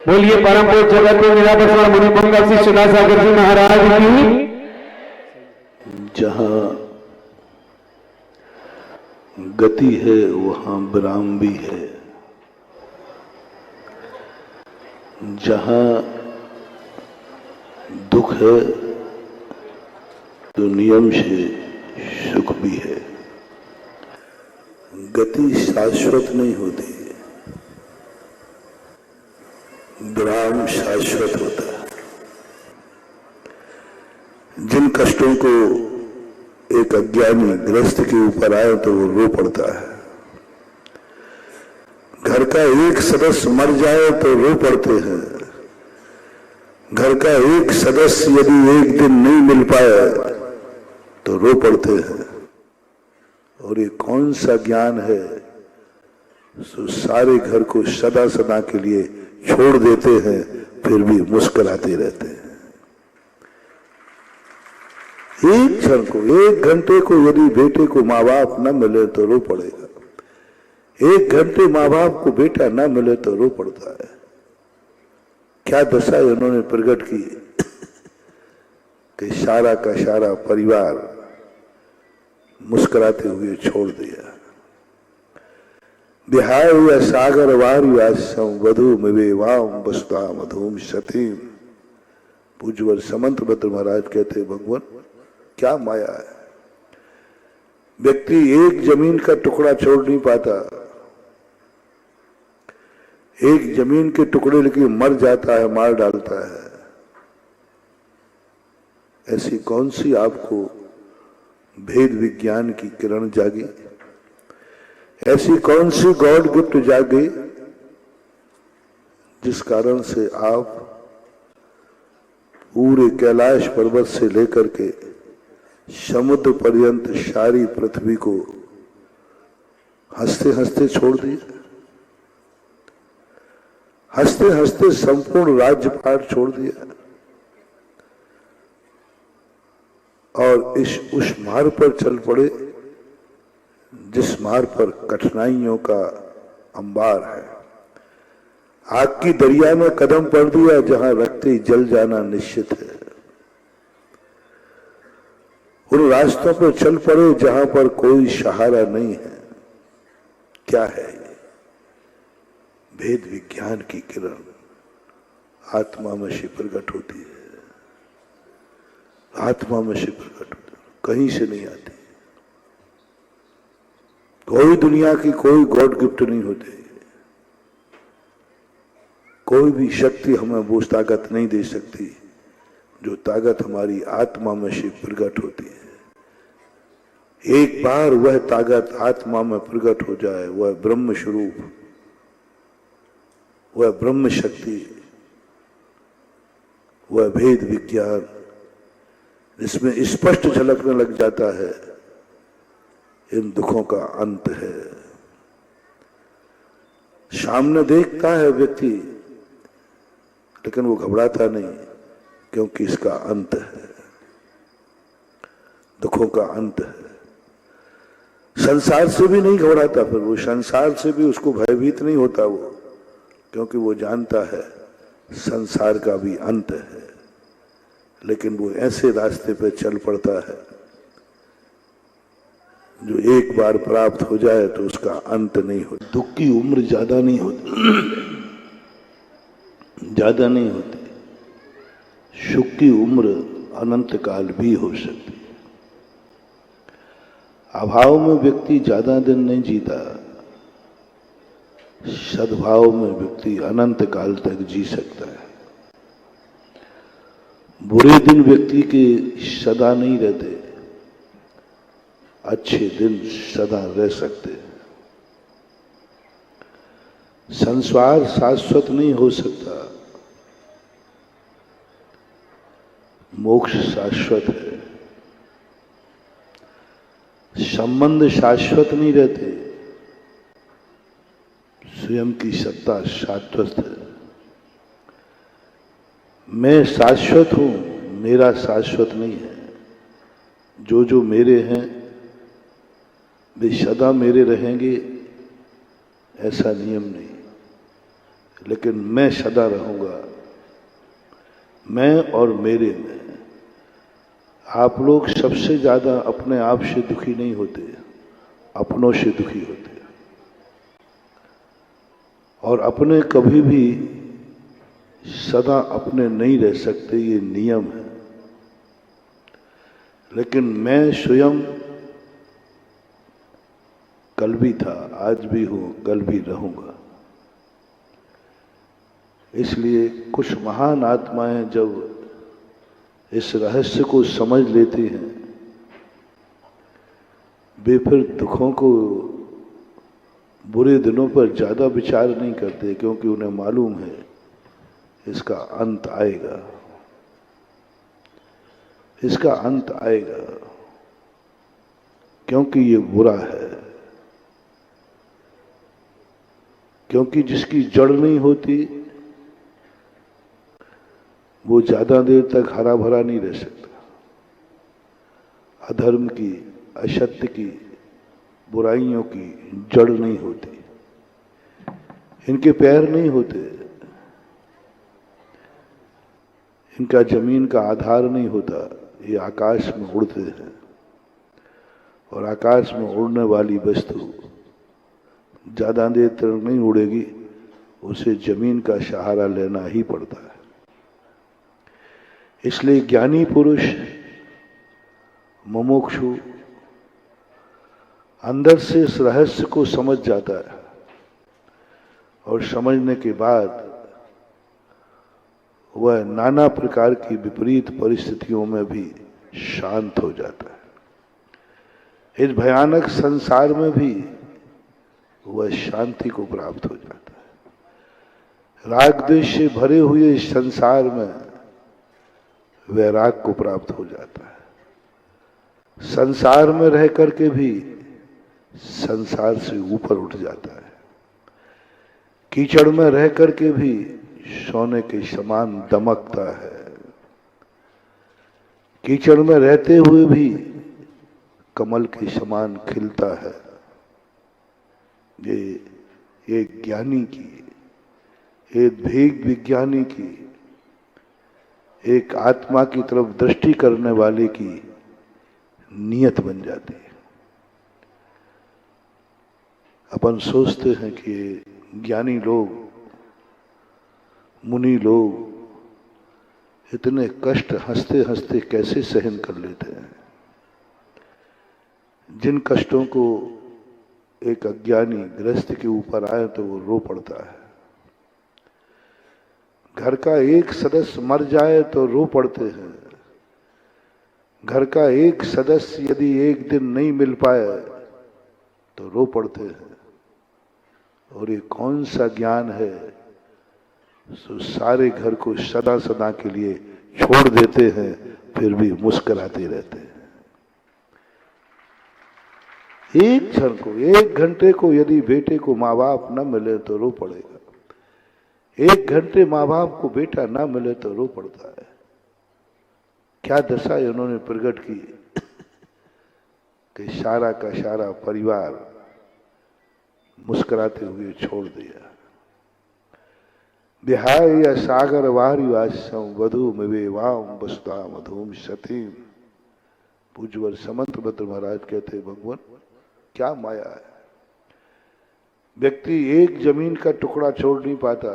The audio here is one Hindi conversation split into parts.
बोलिए परम पूज्य जगत के निरावरण मुनि मंगल श्री सुधासागर जी महाराज की। जहाँ गति है वहाँ विराम भी है, जहाँ दुख है तो नियम से सुख भी है। गति शाश्वत नहीं होती, विराम शाश्वत होता है। जिन कष्टों को एक अज्ञानी गृहस्थ के ऊपर आए तो वो रो पड़ता है। घर का एक सदस्य मर जाए तो रो पड़ते हैं। घर का एक सदस्य यदि एक दिन नहीं मिल पाए तो रो पड़ते हैं। और ये कौन सा ज्ञान है जो सारे घर को सदा सदा के लिए छोड़ देते हैं फिर भी मुस्कुराते रहते हैं। एक क्षण को, एक घंटे को यदि बेटे को माँ बाप न मिले तो रो पड़ेगा। एक घंटे माँ बाप को बेटा न मिले तो रो पड़ता है। क्या दशा उन्होंने प्रकट की कि सारा का सारा परिवार मुस्कुराते हुए छोड़ दिया। बिहार हुआ सागर वार्यासम वधु मिवेवाम वसुधा मधुम सतीम। पूज्यवर समंत भद्र महाराज कहते, भगवान क्या माया है। व्यक्ति एक जमीन का टुकड़ा छोड़ नहीं पाता, एक जमीन के टुकड़े लेके मर जाता है, मार डालता है। ऐसी कौन सी आपको भेद विज्ञान की किरण जागी, ऐसी कौन सी गॉड गिफ्ट जागी जिस कारण से आप पूरे कैलाश पर्वत से लेकर के समुद्र पर्यंत सारी पृथ्वी को हंसते हंसते छोड़ दिए। हंसते हंसते संपूर्ण राज्यपाट छोड़ दिया और उस मार्ग पर चल पड़े जिस मार्ग पर कठिनाइयों का अंबार है। आग की दरिया में कदम पड़ दिया जहां रखते ही जल जाना निश्चित है। उन रास्तों पर चल पड़े जहां पर कोई सहारा नहीं है। क्या है ये? भेद विज्ञान की किरण आत्मा में से प्रकट होती है। आत्मा में से प्रकट होती है, कहीं से नहीं आती। कोई दुनिया की कोई गॉड गिफ्ट नहीं होती। कोई भी शक्ति हमें वो ताकत नहीं दे सकती जो ताकत हमारी आत्मा में से प्रकट होती है। एक बार वह ताकत आत्मा में प्रकट हो जाए, वह ब्रह्म स्वरूप, वह ब्रह्म शक्ति, वह भेद विज्ञान इसमें स्पष्ट झलकने लग जाता है। इन दुखों का अंत है। सामने देखता है व्यक्ति लेकिन वो घबराता नहीं, क्योंकि इसका अंत है। दुखों का अंत है। संसार से भी नहीं घबराता, फिर वो संसार से भी उसको भयभीत नहीं होता वो, क्योंकि वो जानता है संसार का भी अंत है। लेकिन वो ऐसे रास्ते पे चल पड़ता है जो एक बार प्राप्त हो जाए तो उसका अंत नहीं होता। दुख की उम्र ज्यादा नहीं होती, ज्यादा नहीं होती। सुख की उम्र अनंत काल भी हो सकती है। अभाव में व्यक्ति ज्यादा दिन नहीं जीता, सद्भाव में व्यक्ति अनंत काल तक जी सकता है। बुरे दिन व्यक्ति के सदा नहीं रहते, अच्छे दिन सदा रह सकते। संसार शाश्वत नहीं हो सकता, मोक्ष शाश्वत है। संबंध शाश्वत नहीं रहते, स्वयं की सत्ता शाश्वत है। मैं शाश्वत हूं, मेरा शाश्वत नहीं है। जो मेरे हैं वे सदा मेरे रहेंगे, ऐसा नियम नहीं। लेकिन मैं सदा रहूंगा, मैं और मेरे में। आप लोग सबसे ज्यादा अपने आप से दुखी नहीं होते, अपनों से दुखी होते हैं। और अपने कभी भी सदा अपने नहीं रह सकते, ये नियम है। लेकिन मैं स्वयं कल भी था, आज भी हूं, कल भी रहूंगा। इसलिए कुछ महान आत्माएं जब इस रहस्य को समझ लेती हैं, वे फिर दुखों को, बुरे दिनों पर ज्यादा विचार नहीं करते, क्योंकि उन्हें मालूम है इसका अंत आएगा, इसका अंत आएगा, क्योंकि ये बुरा है। क्योंकि जिसकी जड़ नहीं होती वो ज्यादा देर तक हरा भरा नहीं रह सकता। अधर्म की, असत्य की, बुराइयों की जड़ नहीं होती, इनके पैर नहीं होते, इनका जमीन का आधार नहीं होता। ये आकाश में उड़ते हैं, और आकाश में उड़ने वाली वस्तु ज्यादा देर तक नहीं उड़ेगी, उसे जमीन का सहारा लेना ही पड़ता है। इसलिए ज्ञानी पुरुष, मुमुक्षु अंदर से इस रहस्य को समझ जाता है, और समझने के बाद वह नाना प्रकार की विपरीत परिस्थितियों में भी शांत हो जाता है। इस भयानक संसार में भी वह शांति को प्राप्त हो जाता है। राग द्वेष से भरे हुए इस संसार में वैराग को प्राप्त हो जाता है। संसार में रह करके भी संसार से ऊपर उठ जाता है। कीचड़ में रह करके भी सोने के समान दमकता है। कीचड़ में रहते हुए भी कमल के समान खिलता है। ये ज्ञानी की, एक भेद विज्ञानी की, एक आत्मा की तरफ दृष्टि करने वाले की नियत बन जाती है। अपन सोचते हैं कि ज्ञानी लोग, मुनि लोग इतने कष्ट हंसते हंसते कैसे सहन कर लेते हैं। जिन कष्टों को एक अज्ञानी गृहस्थ के ऊपर आए तो वो रो पड़ता है। घर का एक सदस्य मर जाए तो रो पड़ते हैं। घर का एक सदस्य यदि एक दिन नहीं मिल पाए तो रो पड़ते हैं। और ये कौन सा ज्ञान है जो सारे घर को सदा सदा के लिए छोड़ देते हैं, फिर भी मुस्कुराते रहते हैं। एक क्षण को, एक घंटे को यदि बेटे को माँ बाप न मिले तो रो पड़ेगा। एक घंटे माँ बाप को बेटा ना मिले तो रो पड़ता है। क्या दशा इन्होंने प्रकट की कि सारा का सारा परिवार मुस्कुराते हुए छोड़ दिया। विहाय सागर वारिवास्यम वधु मिवेवाम वसुधा मधुम सतीम। पूज्यवर समंत भद्र महाराज कहते, भगवान क्या माया है। व्यक्ति एक जमीन का टुकड़ा छोड़ नहीं पाता,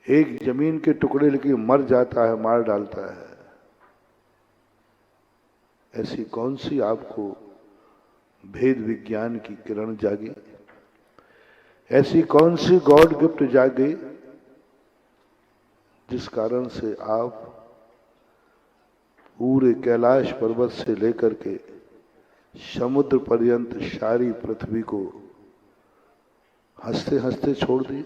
एक जमीन के टुकड़े लेके मर जाता है, मार डालता है। ऐसी कौन सी आपको भेद विज्ञान की किरण जागी? ऐसी कौन सी गॉड गिफ्ट जागी जिस कारण से आप पूरे कैलाश पर्वत से लेकर के समुद्र पर्यंत सारी पृथ्वी को हंसते हंसते छोड़ दिए?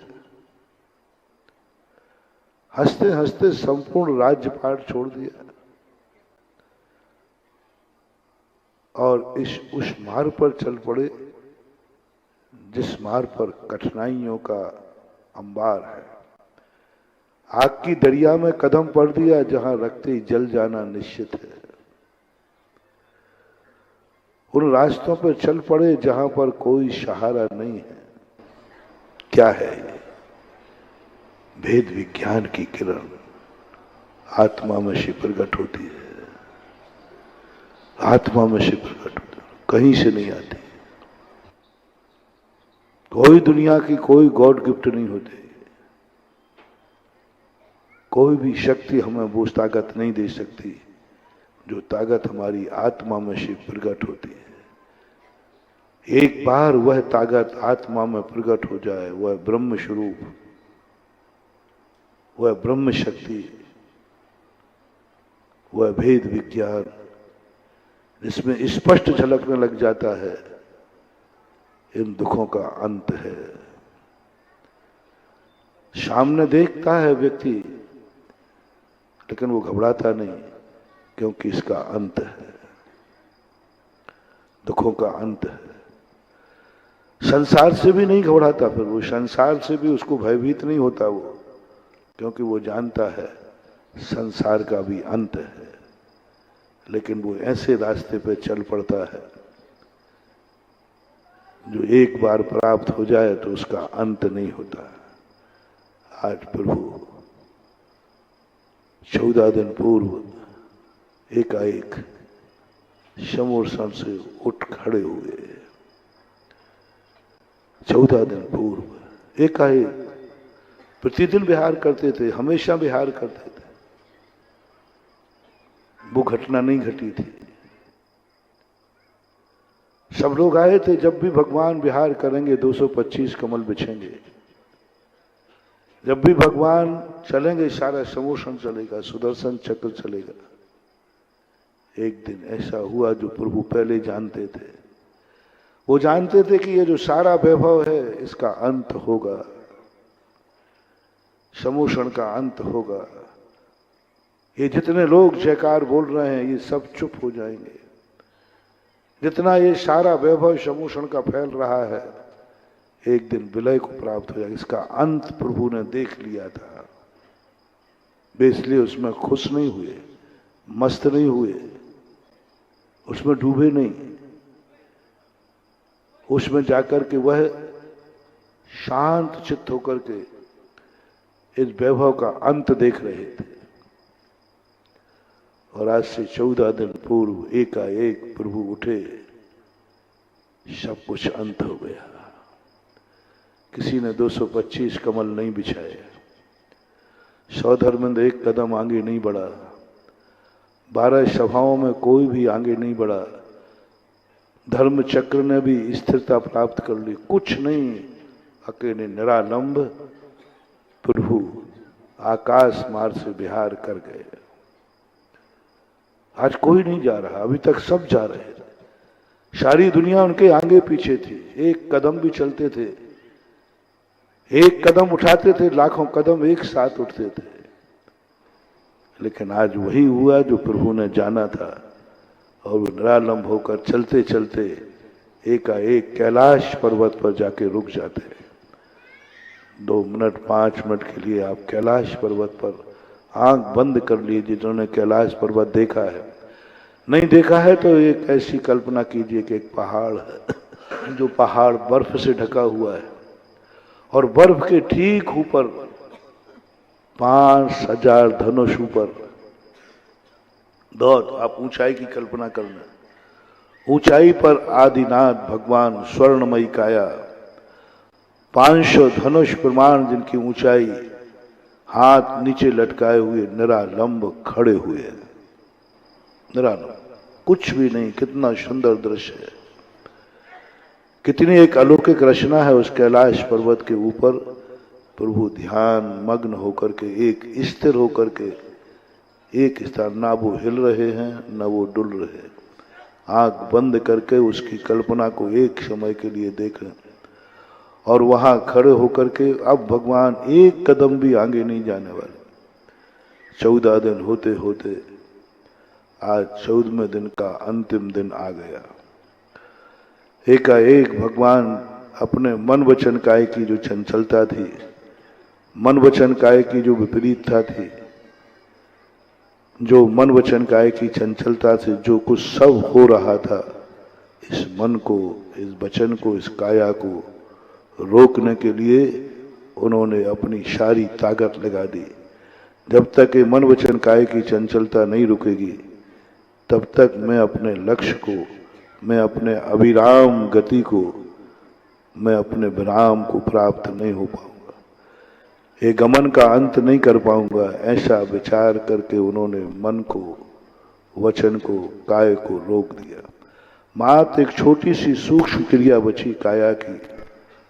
हंसते हंसते संपूर्ण राज्यपाट छोड़ दिया और उस मार्ग पर चल पड़े जिस मार्ग पर कठिनाइयों का अंबार है। आग की दरिया में कदम पड़ दिया जहां रखते ही जल जाना निश्चित है। उन रास्तों पर चल पड़े जहां पर कोई सहारा नहीं है। क्या है ये? भेद विज्ञान की किरण आत्मा में से प्रकट होती है, आत्मा में से प्रकट होती है, कहीं से नहीं आती। कोई दुनिया की कोई गॉड गिफ्ट नहीं होती, कोई भी शक्ति हमें वो ताकत नहीं दे सकती जो ताकत हमारी आत्मा में से प्रकट होती है। एक बार वह ताकत आत्मा में प्रकट हो जाए, वह ब्रह्म स्वरूप, वह ब्रह्म शक्ति, वह भेद विज्ञान जिसमें स्पष्ट झलकने लग जाता है, इन दुखों का अंत है। सामने देखता है व्यक्ति, लेकिन वो घबराता नहीं, क्योंकि इसका अंत है, दुखों का अंत है। संसार से भी नहीं घबराता, फिर वो संसार से भी उसको भयभीत नहीं होता वो, क्योंकि वो जानता है संसार का भी अंत है। लेकिन वो ऐसे रास्ते पे चल पड़ता है जो एक बार प्राप्त हो जाए तो उसका अंत नहीं होता। आज प्रभु 14 दिन पूर्व एकाएक समोरसन से उठ खड़े हुए। 14 दिन पूर्व एकाएक, प्रतिदिन विहार करते थे, हमेशा विहार करते थे, वो घटना नहीं घटी थी। सब लोग आए थे, जब भी भगवान विहार करेंगे 225 कमल बिछेंगे, जब भी भगवान चलेंगे सारा समोसन चलेगा, सुदर्शन चक्र चलेगा। एक दिन ऐसा हुआ जो प्रभु पहले जानते थे। वो जानते थे कि ये जो सारा वैभव है इसका अंत होगा, समोसन का अंत होगा। ये जितने लोग जयकार बोल रहे हैं ये सब चुप हो जाएंगे। जितना ये सारा वैभव समोसन का फैल रहा है, एक दिन विलय को प्राप्त हो जाएगा। इसका अंत प्रभु ने देख लिया था, वे इसलिए उसमें खुश नहीं हुए, मस्त नहीं हुए, उसमें डूबे नहीं। उसमें जाकर के वह शांत चित्त होकर के इस वैभव का अंत देख रहे थे। और आज से 14 दिन पूर्व एकाएक प्रभु उठे, सब कुछ अंत हो गया। किसी ने 225 कमल नहीं बिछाए, सौधर्मंद एक कदम आगे नहीं बढ़ा, 12 सभाओं में कोई भी आगे नहीं बढ़ा, धर्म चक्र ने भी स्थिरता प्राप्त कर ली, कुछ नहीं, अकेले निरालंब प्रभु आकाश मार्ग से विहार कर गए। आज कोई नहीं जा रहा, अभी तक सब जा रहे थे, सारी दुनिया उनके आगे पीछे थी, एक कदम भी चलते थे, एक कदम उठाते थे, लाखों कदम एक साथ उठते थे। लेकिन आज वही हुआ जो प्रभु ने जाना था, और वो निरालंब होकर चलते चलते एकाएक कैलाश पर्वत पर जाके रुक जाते हैं। 2 मिनट 5 मिनट के लिए आप कैलाश पर्वत पर आंख बंद कर लीजिए। जिन्होंने कैलाश पर्वत देखा है, नहीं देखा है तो एक ऐसी कल्पना कीजिए कि एक पहाड़ है, जो पहाड़ बर्फ से ढका हुआ है, और बर्फ के ठीक ऊपर 5000 धनुष ऊपर। बहुत आप ऊंचाई की कल्पना करना, ऊंचाई पर आदिनाथ भगवान स्वर्णमयी काया, 500 धनुष प्रमाण जिनकी ऊंचाई, हाथ नीचे लटकाए हुए निरालंब खड़े हुए हैं, निरालंब, कुछ भी नहीं। कितना सुंदर दृश्य है, कितनी एक अलौकिक रचना है उस कैलाश पर्वत के ऊपर। प्रभु ध्यान मग्न होकर के, एक स्थिर होकर के, एक स्थान, ना वो हिल रहे हैं ना वो डुल रहे, आंख बंद करके उसकी कल्पना को एक समय के लिए देखें। और वहां खड़े होकर के अब भगवान एक कदम भी आगे नहीं जाने वाले। 14 दिन होते होते आज 14वें दिन का अंतिम दिन आ गया। एकाएक भगवान अपने मन वचन काय की जो चंचलता थी, मन वचन काय की जो विपरीतता थी, जो मन वचन काय की चंचलता से जो कुछ सब हो रहा था, इस मन को, इस वचन को, इस काया को रोकने के लिए उन्होंने अपनी सारी ताकत लगा दी। जब तक ये मन वचन काया की चंचलता नहीं रुकेगी तब तक मैं अपने लक्ष्य को, मैं अपने अविराम गति को, मैं अपने विराम को प्राप्त नहीं हो पाऊंगा, ये गमन का अंत नहीं कर पाऊंगा। ऐसा विचार करके उन्होंने मन को, वचन को, काय को रोक दिया। मात्र एक छोटी सी सूक्ष्म क्रिया बची काया की,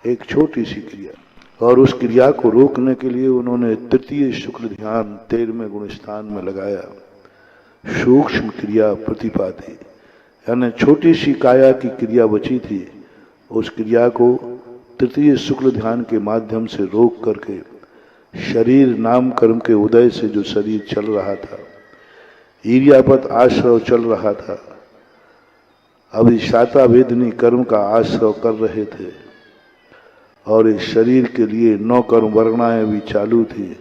एक छोटी सी क्रिया, और उस क्रिया को रोकने के लिए उन्होंने तृतीय शुक्ल ध्यान 13वें गुण स्थान में लगाया। सूक्ष्म क्रिया प्रतिपादी, यानी छोटी सी काया की क्रिया बची थी, उस क्रिया को तृतीय शुक्ल ध्यान के माध्यम से रोक करके शरीर नाम कर्म के उदय से जो शरीर चल रहा था, ईर्यापत आश्रव चल रहा था, अभिशाता वेदनी कर्म का आश्रव कर रहे थे, और इस शरीर के लिए 9 कर्म वर्णाएं भी चालू थी,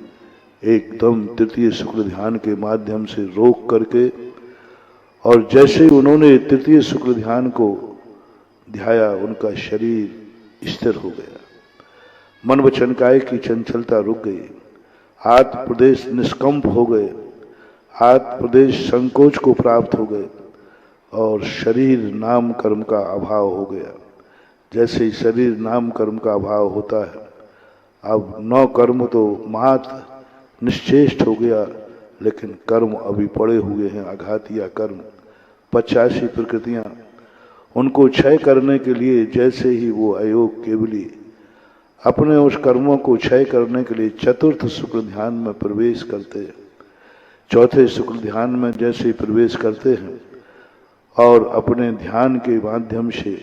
एकदम तृतीय शुक्ल ध्यान के माध्यम से रोक करके, और जैसे उन्होंने तृतीय शुक्ल ध्यान को ध्याया उनका शरीर स्थिर हो गया। मन वचन काया की चंचलता रुक गई, आत्म प्रदेश निष्कंप हो गए, आत्म प्रदेश संकोच को प्राप्त हो गए, और शरीर नाम कर्म का अभाव हो गया। जैसे शरीर नाम कर्म का अभाव होता है, अब 9 कर्म तो मात्र निश्चेष्ट हो गया, लेकिन कर्म अभी पड़े हुए हैं, आघातिया कर्म, 85 प्रकृतियां, उनको क्षय करने के लिए जैसे ही वो अयोग केवली अपने उस कर्मों को क्षय करने के लिए चतुर्थ शुक्ल ध्यान में प्रवेश करते हैं, चौथे शुक्ल ध्यान में जैसे ही प्रवेश करते हैं और अपने ध्यान के माध्यम से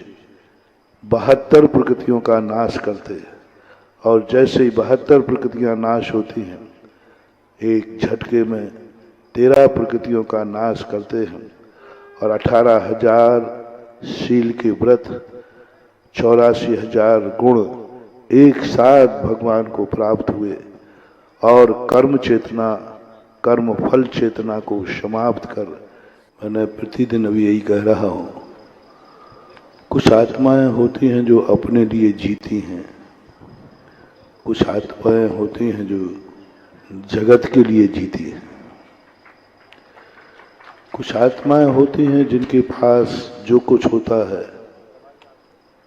72 प्रकृतियों का नाश करते हैं, और जैसे ही 72 प्रकृतियां नाश होती हैं, एक झटके में 13 प्रकृतियों का नाश करते हैं, और 18,000 शील के व्रत, 84,000 गुण एक साथ भगवान को प्राप्त हुए, और कर्म चेतना, कर्म फल चेतना को समाप्त कर, मैंने प्रतिदिन अभी यही कह रहा हूं, कुछ आत्माएं होती हैं जो अपने लिए जीती हैं, कुछ आत्माएं होती हैं जो जगत के लिए जीती हैं, कुछ आत्माएं होती हैं जिनके पास जो कुछ होता है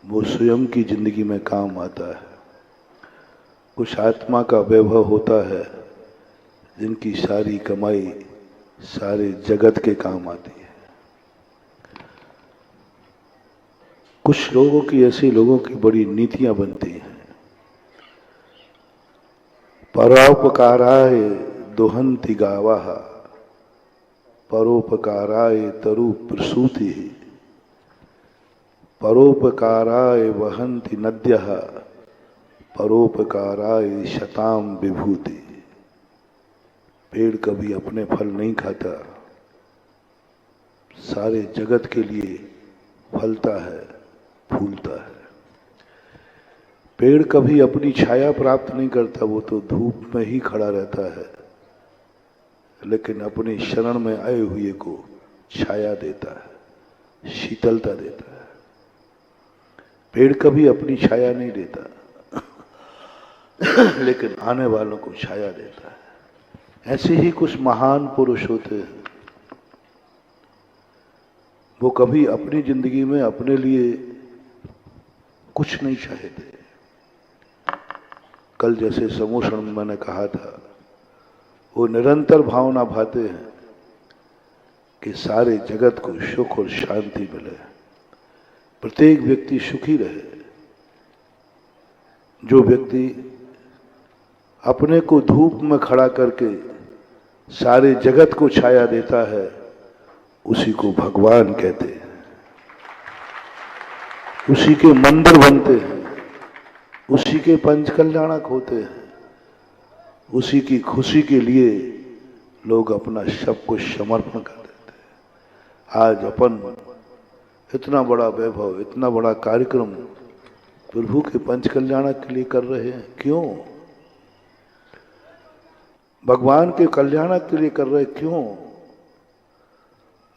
वो स्वयं की जिंदगी में काम आता है, कुछ आत्मा का वैभव होता है जिनकी सारी कमाई सारे जगत के काम आती है। कुछ लोगों की, ऐसे लोगों की बड़ी नीतियां बनती हैं, परोपकाराय दुहंति गावः, परोपकाराय तरु प्रसूति, परोपकाराय वहन्ति नद्यः, परोपकाराय शताम विभूति। पेड़ कभी अपने फल नहीं खाता, सारे जगत के लिए फलता है, फूलता है। पेड़ कभी अपनी छाया प्राप्त नहीं करता, वो तो धूप में ही खड़ा रहता है, लेकिन अपनी शरण में आए हुए को छाया देता है, शीतलता देता है। पेड़ कभी अपनी छाया नहीं देता लेकिन आने वालों को छाया देता है। ऐसे ही कुछ महान पुरुष होते हैं, वो कभी अपनी जिंदगी में अपने लिए कुछ नहीं चाहते। कल जैसे समोषण में मैंने कहा था, वो निरंतर भावना भाते हैं कि सारे जगत को सुख और शांति मिले, प्रत्येक व्यक्ति सुखी रहे। जो व्यक्ति अपने को धूप में खड़ा करके सारे जगत को छाया देता है, उसी को भगवान कहते हैं, उसी के मंदिर बनते हैं, उसी के पंच कल्याणक होते हैं, उसी की खुशी के लिए लोग अपना सब कुछ समर्पण कर देते हैं। आज अपन इतना बड़ा वैभव, इतना बड़ा कार्यक्रम प्रभु के पंच कल्याणक के लिए कर रहे हैं, क्यों? भगवान के कल्याणक के लिए कर रहे, क्यों?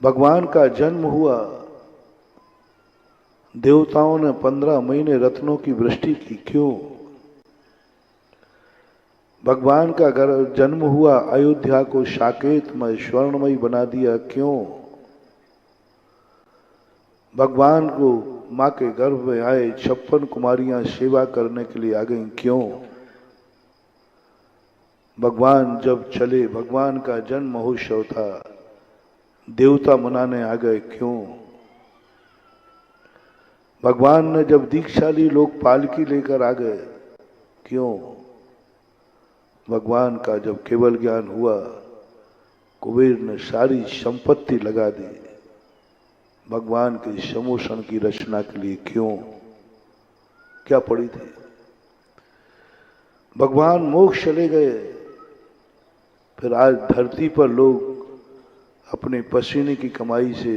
भगवान का जन्म हुआ, देवताओं ने 15 महीने रत्नों की वृष्टि की, क्यों? भगवान का जन्म हुआ, अयोध्या को साकेतमय स्वर्णमय बना दिया, क्यों? भगवान को मां के गर्भ में आए 56 कुमारियां सेवा करने के लिए आ गई, क्यों? भगवान जब चले, भगवान का जन्म महोत्सव था, देवता मनाने आ गए, क्यों? भगवान ने जब दीक्षा ली, लोग पालकी लेकर आ गए, क्यों? भगवान का जब केवल ज्ञान हुआ, कुबेर ने सारी संपत्ति लगा दी भगवान के समोषण की रचना के लिए, क्यों? क्या पड़ी थी? भगवान मोक्ष चले गए, फिर आज धरती पर लोग अपने पसीने की कमाई से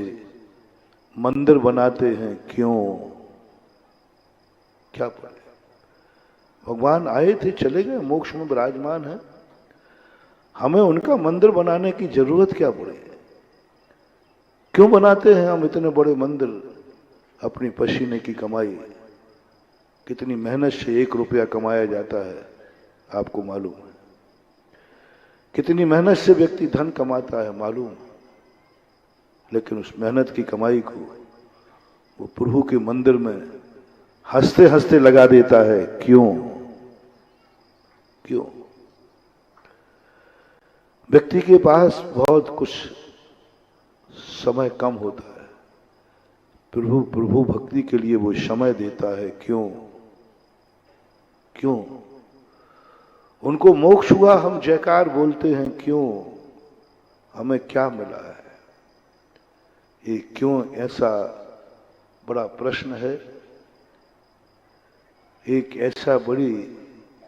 मंदिर बनाते हैं, क्यों? क्या पड़े? भगवान आए थे, चले गए, मोक्ष में विराजमान है, हमें उनका मंदिर बनाने की जरूरत क्या पड़े? क्यों बनाते हैं हम इतने बड़े मंदिर? अपनी पसीने की कमाई, कितनी मेहनत से 1 रुपया कमाया जाता है, आपको मालूम है? कितनी मेहनत से व्यक्ति धन कमाता है, मालूम? लेकिन उस मेहनत की कमाई को वो प्रभु के मंदिर में हंसते हंसते लगा देता है, क्यों? क्यों? व्यक्ति के पास बहुत कुछ समय कम होता है, प्रभु भक्ति के लिए वो समय देता है, क्यों? क्यों? उनको मोक्ष हुआ, हम जयकार बोलते हैं, क्यों? हमें क्या मिला है? ये क्यों ऐसा बड़ा प्रश्न है, एक ऐसा बड़ी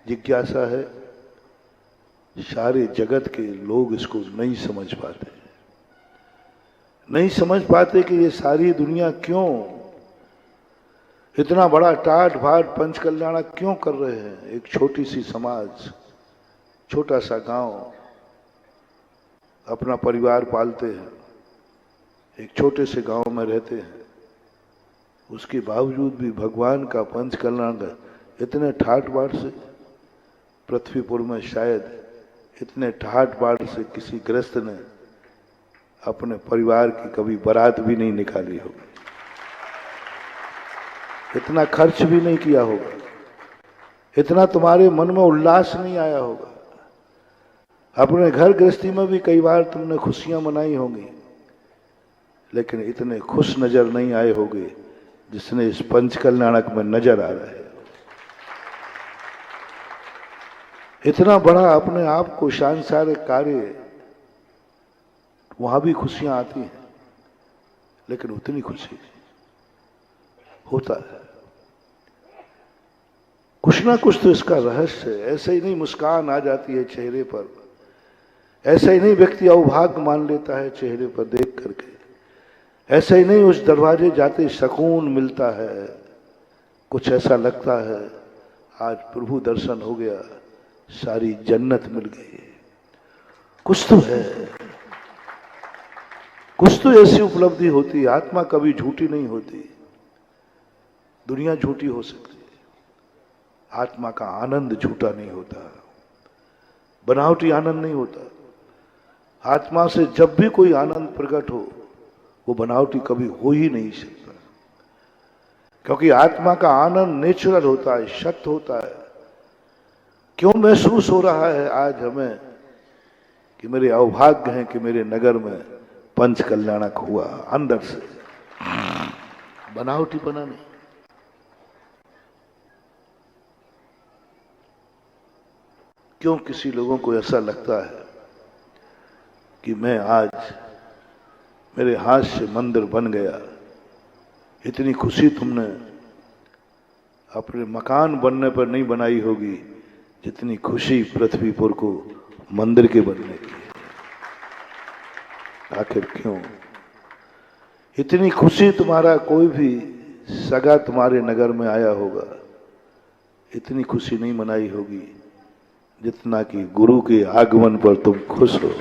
जिज्ञासा है, सारे जगत के लोग इसको नहीं समझ पाते, नहीं समझ पाते कि ये सारी दुनिया क्यों इतना बड़ा टाट भाट पंच कल्याण क्यों कर रहे हैं। एक छोटी सी समाज, छोटा सा गांव, अपना परिवार पालते हैं, एक छोटे से गांव में रहते हैं, उसके बावजूद भी भगवान का पंच कल्याण इतने ठाट बाट से, पृथ्वीपुर में शायद इतने ठाट बाट से किसी गृहस्थ ने अपने परिवार की कभी बारात भी नहीं निकाली होगी, इतना खर्च भी नहीं किया होगा, इतना तुम्हारे मन में उल्लास नहीं आया होगा। अपने घर गृहस्थी में भी कई बार तुमने खुशियां मनाई होंगी, लेकिन इतने खुश नजर नहीं आए होंगे जिसने इस पंच कल्याणक में नजर आ रहा है। इतना बड़ा अपने आप को सांसारिक कार्य, वहां भी खुशियां आती हैं, लेकिन उतनी खुशी होता है। कुछ ना कुछ तो इसका रहस्य है। ऐसे ही नहीं मुस्कान आ जाती है चेहरे पर, ऐसा ही नहीं व्यक्ति अवभाग्य मान लेता है चेहरे पर देख करके, ऐसा ही नहीं उस दरवाजे जाते सुकून मिलता है, कुछ ऐसा लगता है आज प्रभु दर्शन हो गया, सारी जन्नत मिल गई। कुछ तो है, कुछ तो ऐसी उपलब्धि होती है। आत्मा कभी झूठी नहीं होती, दुनिया झूठी हो सकती है, आत्मा का आनंद झूठा नहीं होता, बनावटी आनंद नहीं होता। आत्मा से जब भी कोई आनंद प्रकट हो, वो बनावटी कभी हो ही नहीं सकता, क्योंकि आत्मा का आनंद नेचुरल होता है, सत्य होता है। क्यों महसूस हो रहा है आज हमें कि मेरे अवभाग्य हैं कि मेरे नगर में पंच कल्याणक हुआ, अंदर से, बनावटी बना नहीं। क्यों किसी लोगों को ऐसा लगता है कि मैं आज मेरे हाथ से मंदिर बन गया, इतनी खुशी तुमने अपने मकान बनने पर नहीं बनाई होगी जितनी खुशी पृथ्वीपुर को मंदिर के बनने की है। आखिर क्यों इतनी खुशी? तुम्हारा कोई भी सगा तुम्हारे नगर में आया होगा, इतनी खुशी नहीं मनाई होगी जितना कि गुरु के आगमन पर तुम खुश हो।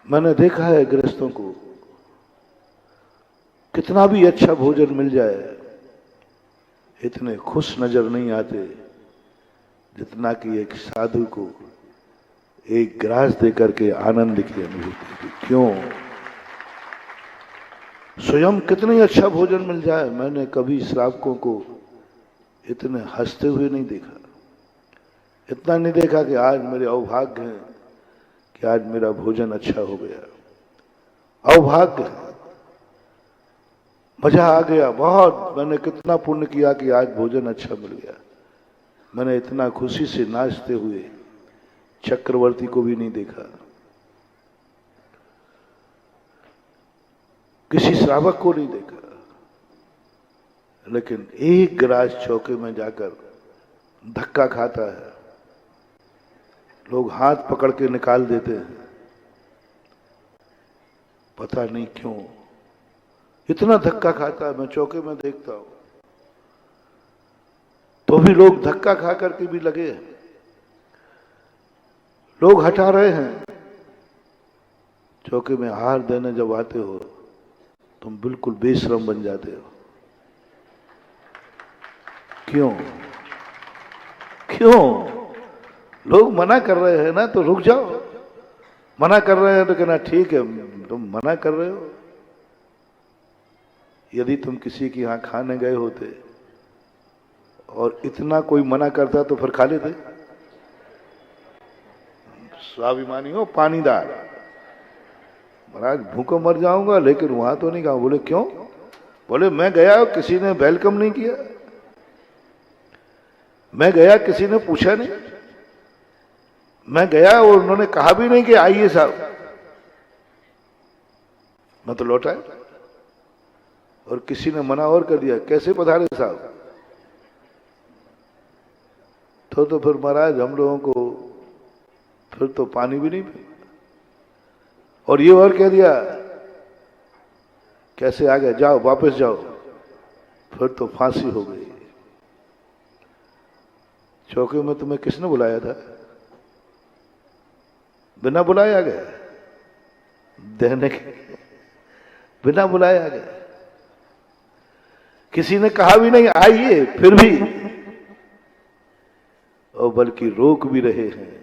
मैंने देखा है गृहस्थों को, कितना भी अच्छा भोजन मिल जाए इतने खुश नजर नहीं आते जितना कि एक साधु को एक ग्रास देकर के आनंद की अनुभूति की। क्यों? स्वयं कितनी अच्छा भोजन मिल जाए, मैंने कभी श्रावकों को इतने हंसते हुए नहीं देखा, इतना नहीं देखा कि आज मेरे अवभाग्य है कि आज मेरा भोजन अच्छा हो गया। अवभाग्य है, मजा आ गया बहुत, मैंने कितना पुण्य किया कि आज भोजन अच्छा मिल गया। मैंने इतना खुशी से नाचते हुए चक्रवर्ती को भी नहीं देखा, किसी श्रावक को नहीं देखा। लेकिन एक गिलास चौके में जाकर धक्का खाता है, लोग हाथ पकड़ के निकाल देते हैं, पता नहीं क्यों इतना धक्का खाता है। मैं चौके में देखता हूं तो भी लोग धक्का खा करके भी लगे हैं, लोग हटा रहे हैं। चौके में हार देने जब आते हो तुम बिल्कुल बेशरम बन जाते हो। क्यों? क्यों? लोग मना कर रहे हैं ना तो रुक जाओ, मना कर रहे हैं तो कहना ठीक है, तुम मना कर रहे हो। यदि तुम किसी के यहां खाने गए होते और इतना कोई मना करता तो फिर खा लेते। स्वाभिमानी हो, पानीदार, महाराज भूखों मर जाऊंगा लेकिन वहां तो नहीं खाऊं। बोले क्यों? बोले मैं गया किसी ने वेलकम नहीं किया, मैं गया किसी ने पूछा नहीं, मैं गया और उन्होंने कहा भी नहीं कि आइए साहब, मैं तो लौटा और किसी ने मना और कर दिया, कैसे पधारे साहब। तो फिर महाराज हम लोगों को फिर तो पानी भी नहीं पी, और ये और कह दिया कैसे आ गए, जाओ वापस जाओ, फिर तो फांसी हो गई। चौके में तुम्हें किसने बुलाया था? बिना बुलाए आ गए, देने के बिना बुलाए आ गए, किसी ने कहा भी नहीं आइए, फिर भी, और बल्कि रोक भी रहे हैं,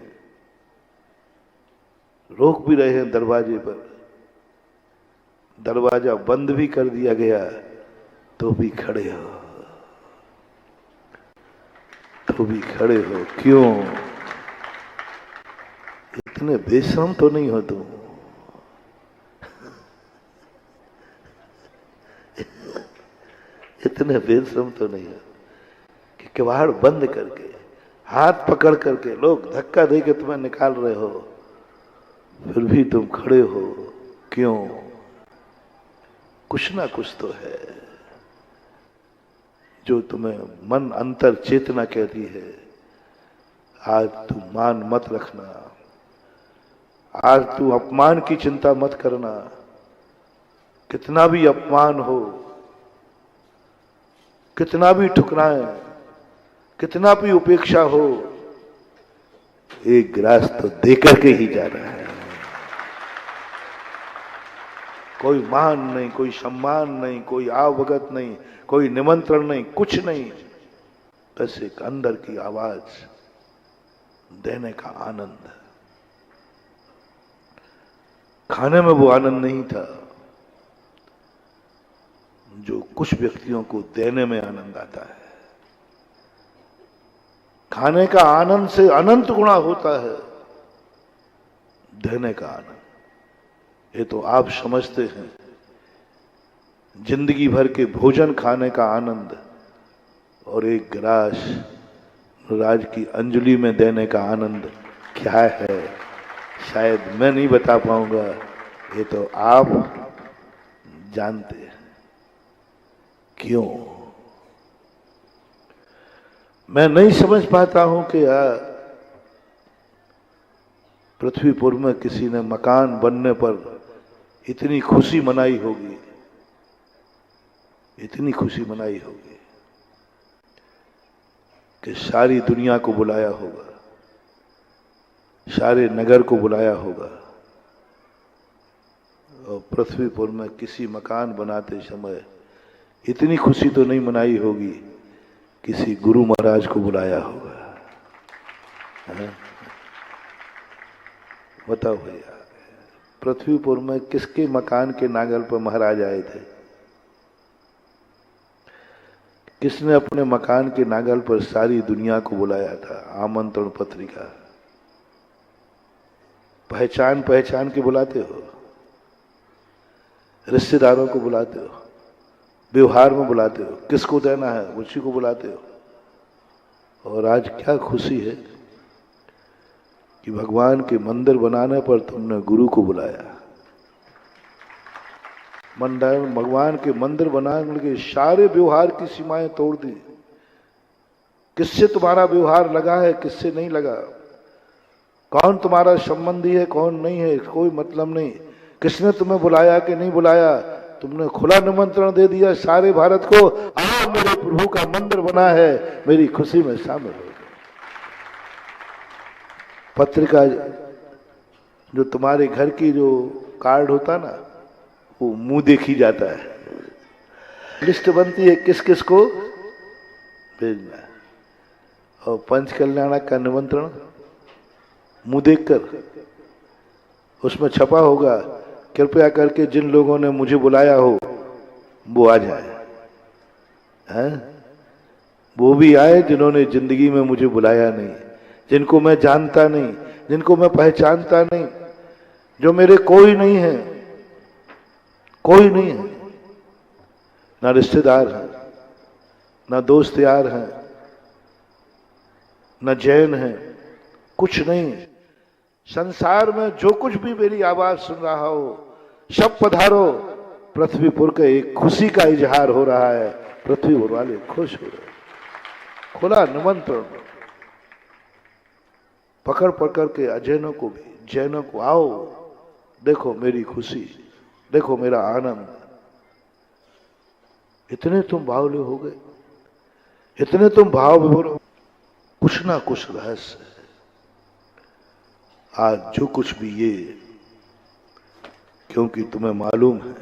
रोक भी रहे हैं दरवाजे पर। दरवाजा बंद भी कर दिया गया तो भी खड़े हो, तो भी खड़े हो। क्यों? इतने बेशरम तो नहीं हो तुम, इतने बेशरम तो नहीं हो कि किवाड़ बंद करके हाथ पकड़ करके लोग धक्का दे के तुम्हें निकाल रहे हो, फिर भी तुम खड़े हो। क्यों? कुछ ना कुछ तो है जो तुम्हें मन अंतर चेतना कहती है आज तू मान मत रखना, आज तू अपमान की चिंता मत करना। कितना भी अपमान हो, कितना भी ठुकराएं, कितना भी उपेक्षा हो, एक गिलास तो देकर के ही जाना है। कोई मान नहीं, कोई सम्मान नहीं, कोई आवभगत नहीं, कोई निमंत्रण नहीं, कुछ नहीं, बस एक अंदर की आवाज, देने का आनंद। खाने में वो आनंद नहीं था जो कुछ व्यक्तियों को देने में आनंद आता है। खाने का आनंद से अनंत गुणा होता है देने का आनंद। ये तो आप समझते हैं, जिंदगी भर के भोजन खाने का आनंद और एक गिलास राज की अंजलि में देने का आनंद क्या है, शायद मैं नहीं बता पाऊंगा, ये तो आप जानते हैं। क्यों? मैं नहीं समझ पाता हूं कि पृथ्वीपुर में किसी ने मकान बनने पर इतनी खुशी मनाई होगी, इतनी खुशी मनाई होगी कि सारी दुनिया को बुलाया होगा, सारे नगर को बुलाया होगा, और पृथ्वीपुर में किसी मकान बनाते समय इतनी खुशी तो नहीं मनाई होगी, किसी गुरु महाराज को बुलाया होगा, है? बताओ भैया, पृथ्वीपुर में किसके मकान के नागल पर महाराज आए थे? किसने अपने मकान के नागल पर सारी दुनिया को बुलाया था? आमंत्रण पत्रिका पहचान पहचान के बुलाते हो, रिश्तेदारों को बुलाते हो, व्यवहार में बुलाते हो, किसको देना है उसी को बुलाते हो। और आज क्या खुशी है कि भगवान के मंदिर बनाने पर तुमने गुरु को बुलाया। भगवान के मंदिर बनाने के सारे व्यवहार की सीमाएं तोड़ दी। किससे तुम्हारा व्यवहार लगा है, किससे नहीं लगा, कौन तुम्हारा संबंधी है कौन नहीं है, कोई मतलब नहीं। किसने तुम्हें बुलाया कि नहीं बुलाया, तुमने खुला निमंत्रण दे दिया सारे भारत को, आओ मेरे प्रभु का मंदिर बना है, मेरी खुशी में शामिल हो। पत्रिका जो तुम्हारे घर की जो कार्ड होता ना, वो मुंह देखी जाता है, लिस्ट बनती है किस किस को भेजना है। और पंच कल्याणक का निमंत्रण मुंह देखकर उसमें छपा होगा, कृपया करके जिन लोगों ने मुझे बुलाया हो वो आ जाए, हैं? वो भी आए जिन्होंने जिंदगी में मुझे बुलाया नहीं, जिनको मैं जानता नहीं, जिनको मैं पहचानता नहीं, जो मेरे कोई नहीं है, कोई नहीं है, ना रिश्तेदार हैं, ना दोस्त यार हैं, ना जैन हैं, कुछ नहीं। संसार में जो कुछ भी मेरी आवाज सुन रहा हो, सब पधारो। पृथ्वीपुर के एक खुशी का इजहार हो रहा है, पृथ्वीपुर वाले खुश हो रहे। खुला निमंत्रण पकड़ पकड़ के अजैनों को भी, जैनों को, आओ देखो मेरी खुशी, देखो मेरा आनंद। इतने तुम बावले हो गए, इतने तुम भाव विभोर हो। कुछ ना कुछ रहस्य है। आज जो कुछ भी ये, क्योंकि तुम्हें मालूम है,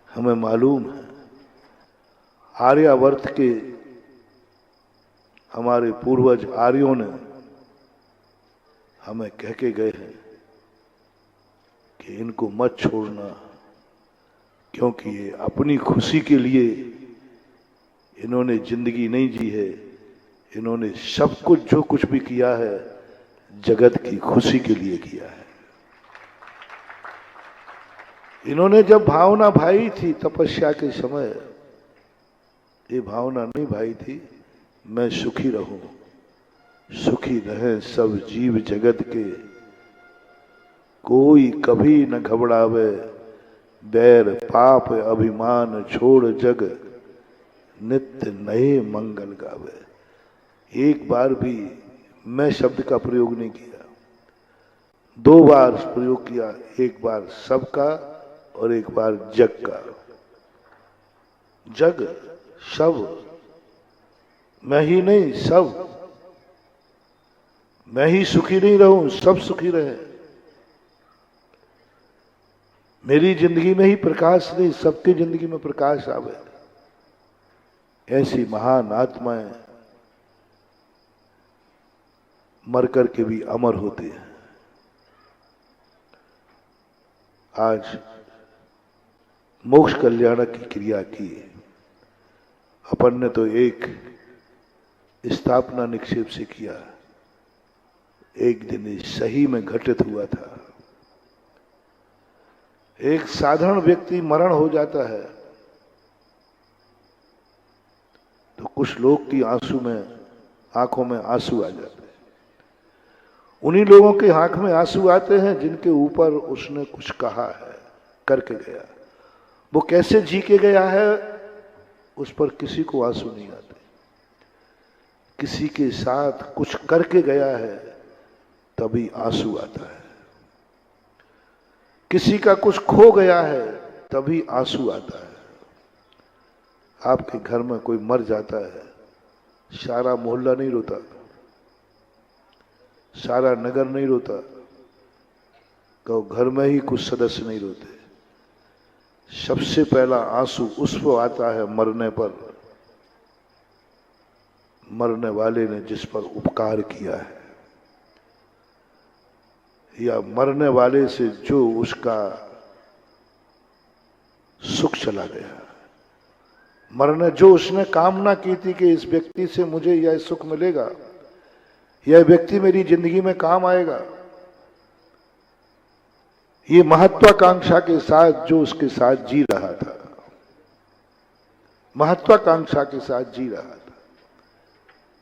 हमें मालूम है, आर्यावर्त के हमारे पूर्वज आर्यों ने हमें कह के गए हैं कि इनको मत छोड़ना, क्योंकि ये अपनी खुशी के लिए इन्होंने जिंदगी नहीं जी है, इन्होंने सब कुछ जो कुछ भी किया है जगत की खुशी के लिए किया है। इन्होंने जब भावना भाई थी तपस्या के समय, ये भावना नहीं भाई थी मैं सुखी रहूं, सुखी रहे सब जीव जगत के, कोई कभी न घबरावे, बैर पाप अभिमान छोड़ जग, नित्य नए मंगल गावे। एक बार भी मैं शब्द का प्रयोग नहीं किया, दो बार प्रयोग किया, एक बार सबका और एक बार जग का। जग सब, मैं ही नहीं सब, मैं ही सुखी नहीं रहूं, सब सुखी रहे। मेरी जिंदगी में ही प्रकाश नहीं, सबकी जिंदगी में प्रकाश आवे। ऐसी महान आत्माएं मर कर के भी अमर होते हैं। आज मोक्ष कल्याणक की क्रिया की, अपन ने तो एक स्थापना निक्षेप से किया, एक दिन सही में घटित हुआ था। एक साधारण व्यक्ति मरण हो जाता है तो कुछ लोग की आंसू में, आंखों में आंसू आ जाते हैं। उन्हीं लोगों के आंख में आंसू आते हैं जिनके ऊपर उसने कुछ कहा है, करके गया। वो कैसे जी के गया है उस पर किसी को आंसू नहीं आते। किसी के साथ कुछ करके गया है तभी आंसू आता है। किसी का कुछ खो गया है तभी आंसू आता है। आपके घर में कोई मर जाता है, सारा मोहल्ला नहीं रोता, सारा नगर नहीं रोता, तो घर में ही कुछ सदस्य नहीं रोते। सबसे पहला आंसू उस पर आता है मरने पर, मरने वाले ने जिस पर उपकार किया है, या मरने वाले से जो उसका सुख चला गया। मरने जो उसने कामना की थी कि इस व्यक्ति से मुझे यह सुख मिलेगा, यह व्यक्ति मेरी जिंदगी में काम आएगा, ये महत्वाकांक्षा के साथ जो उसके साथ जी रहा था, महत्वाकांक्षा के साथ जी रहा था।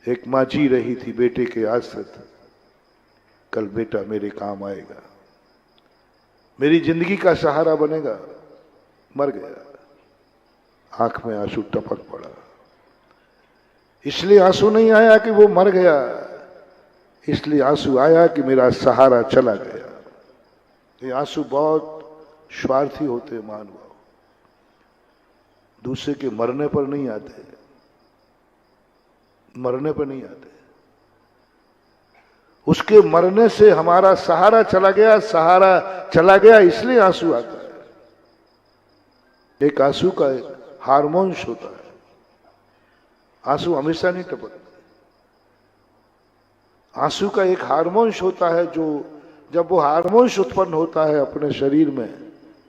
एक मां जी रही थी बेटे के आश्रित, कल बेटा मेरे काम आएगा, मेरी जिंदगी का सहारा बनेगा, मर गया। आंख में आंसू टपक पड़ा। इसलिए आंसू नहीं आया कि वो मर गया, इसलिए आंसू आया कि मेरा सहारा चला गया। ये आंसू बहुत स्वार्थी होते महानुभाव, दूसरे के मरने पर नहीं आते, मरने पर नहीं आते। उसके मरने से हमारा सहारा चला गया, सहारा चला गया इसलिए आंसू आता है। एक आंसू का एक हार्मोन्स होता है, आंसू हमेशा नहीं टपकते। आंसू का एक हार्मोन्स होता है जो जब वो हार्मोन्स उत्पन्न होता है अपने शरीर में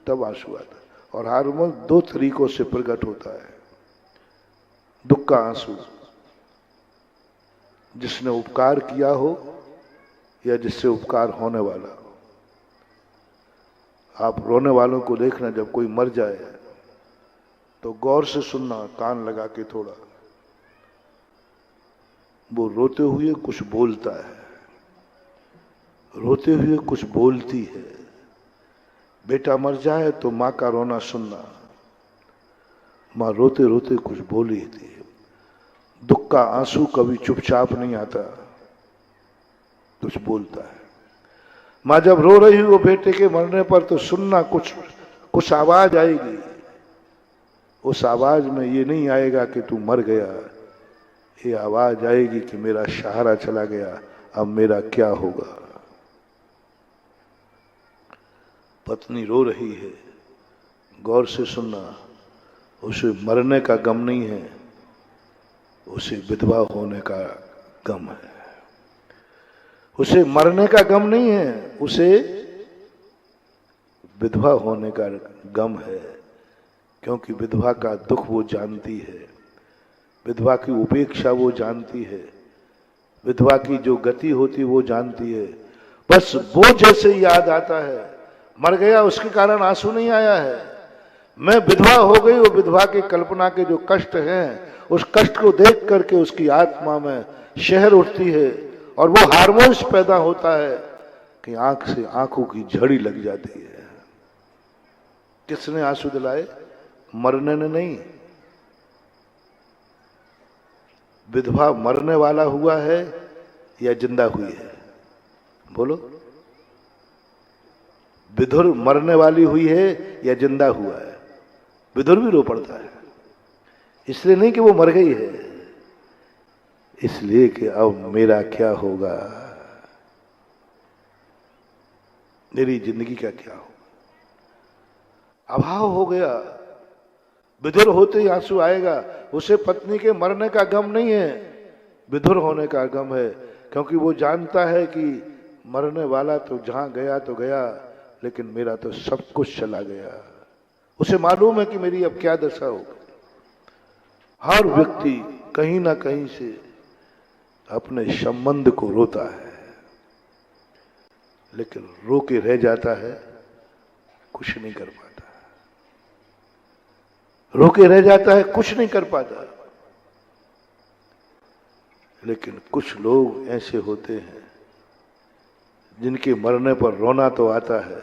तब आंसू आता है। और हार्मोन दो तरीकों से प्रकट होता है। दुख का आंसू जिसने उपकार किया हो या जिससे उपकार होने वाला हो। आप रोने वालों को देखना, जब कोई मर जाए तो गौर से सुनना, कान लगा के थोड़ा। वो रोते हुए कुछ बोलता है, रोते हुए कुछ बोलती है। बेटा मर जाए तो माँ का रोना सुनना, माँ रोते रोते कुछ बोली थी। दुख का आंसू कभी चुपचाप नहीं आता, कुछ बोलता है। माँ जब रो रही हो बेटे के मरने पर तो सुनना, कुछ आवाज आएगी। उस आवाज में ये नहीं आएगा कि तू मर गया, ये आवाज आएगी कि मेरा सहारा चला गया, अब मेरा क्या होगा। पत्नी रो रही है, गौर से सुनना, उसे मरने का गम नहीं है, उसे विधवा होने का गम है। उसे मरने का गम नहीं है, उसे विधवा होने का गम है। क्योंकि विधवा का दुख वो जानती है, विधवा की उपेक्षा वो जानती है, विधवा की जो गति होती वो जानती है। बस वो जैसे याद आता है, मर गया उसके कारण आंसू नहीं आया है। मैं विधवा हो गई, वो विधवा की कल्पना के जो कष्ट हैं, उस कष्ट को देख करके उसकी आत्मा में शहर उठती है और वो हार्मोन्स पैदा होता है कि आंख से आंखों की झड़ी लग जाती है। किसने आंसू दिलाए? मरने ने नहीं। विधवा मरने वाला हुआ है या जिंदा हुई है? बोलो। विधुर मरने वाली हुई है या जिंदा हुआ है? विधुर भी रो पड़ता है, इसलिए नहीं कि वो मर गई है, इसलिए कि अब मेरा क्या होगा, मेरी जिंदगी का क्या होगा। अभाव हो गया, विधुर होते ही आंसू आएगा। उसे पत्नी के मरने का गम नहीं है, विधुर होने का गम है। क्योंकि वो जानता है कि मरने वाला तो जहां गया तो गया, लेकिन मेरा तो सब कुछ चला गया। उसे मालूम है कि मेरी अब क्या दशा होगी। हर व्यक्ति कहीं ना कहीं से अपने संबंध को रोता है, लेकिन रो के रह जाता है, कुछ नहीं कर पाता। रो के रह जाता है, कुछ नहीं कर पाता। लेकिन कुछ लोग ऐसे होते हैं जिनके मरने पर रोना तो आता है,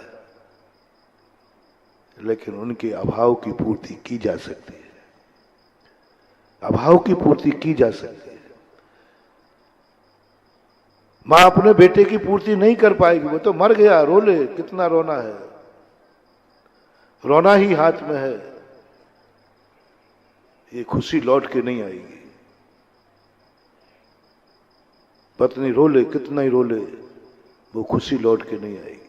लेकिन उनके अभाव की पूर्ति की जा सकती है। अभाव की पूर्ति की जा सकती है। मां अपने बेटे की पूर्ति नहीं कर पाएगी, वो तो मर गया, रो ले, कितना रोना है, रोना ही हाथ में है। ये खुशी लौट के नहीं आएगी। पत्नी रो ले, कितना ही रो ले, वो खुशी लौट के नहीं आएगी।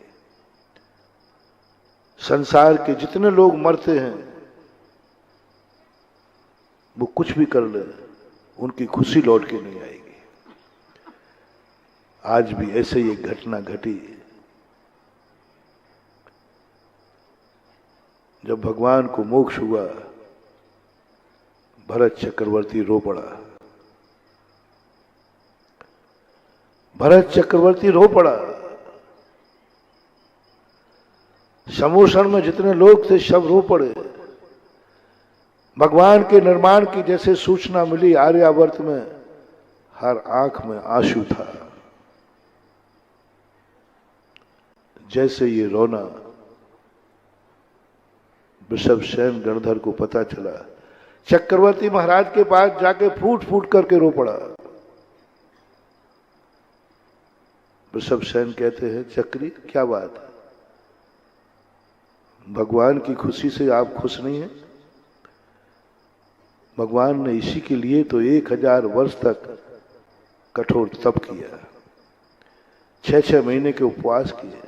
संसार के जितने लोग मरते हैं वो कुछ भी कर ले, उनकी खुशी लौट के नहीं आएगी। आज भी ऐसे ही एक घटना घटी। जब भगवान को मोक्ष हुआ, भरत चक्रवर्ती रो पड़ा। भरत चक्रवर्ती रो पड़ा। समोषण में जितने लोग थे सब रो पड़े। भगवान के निर्माण की जैसे सूचना मिली आर्यावर्त में, हर आंख में आंसू था। जैसे ये रोना वृषभसेन गणधर को पता चला, चक्रवर्ती महाराज के पास जाके फूट फूट करके रो पड़ा। वृषभसेन कहते हैं, चक्री क्या बात है, भगवान की खुशी से आप खुश नहीं हैं? भगवान ने इसी के लिए तो 1000 वर्ष तक कठोर तप किया, 6-6 महीने के उपवास किए,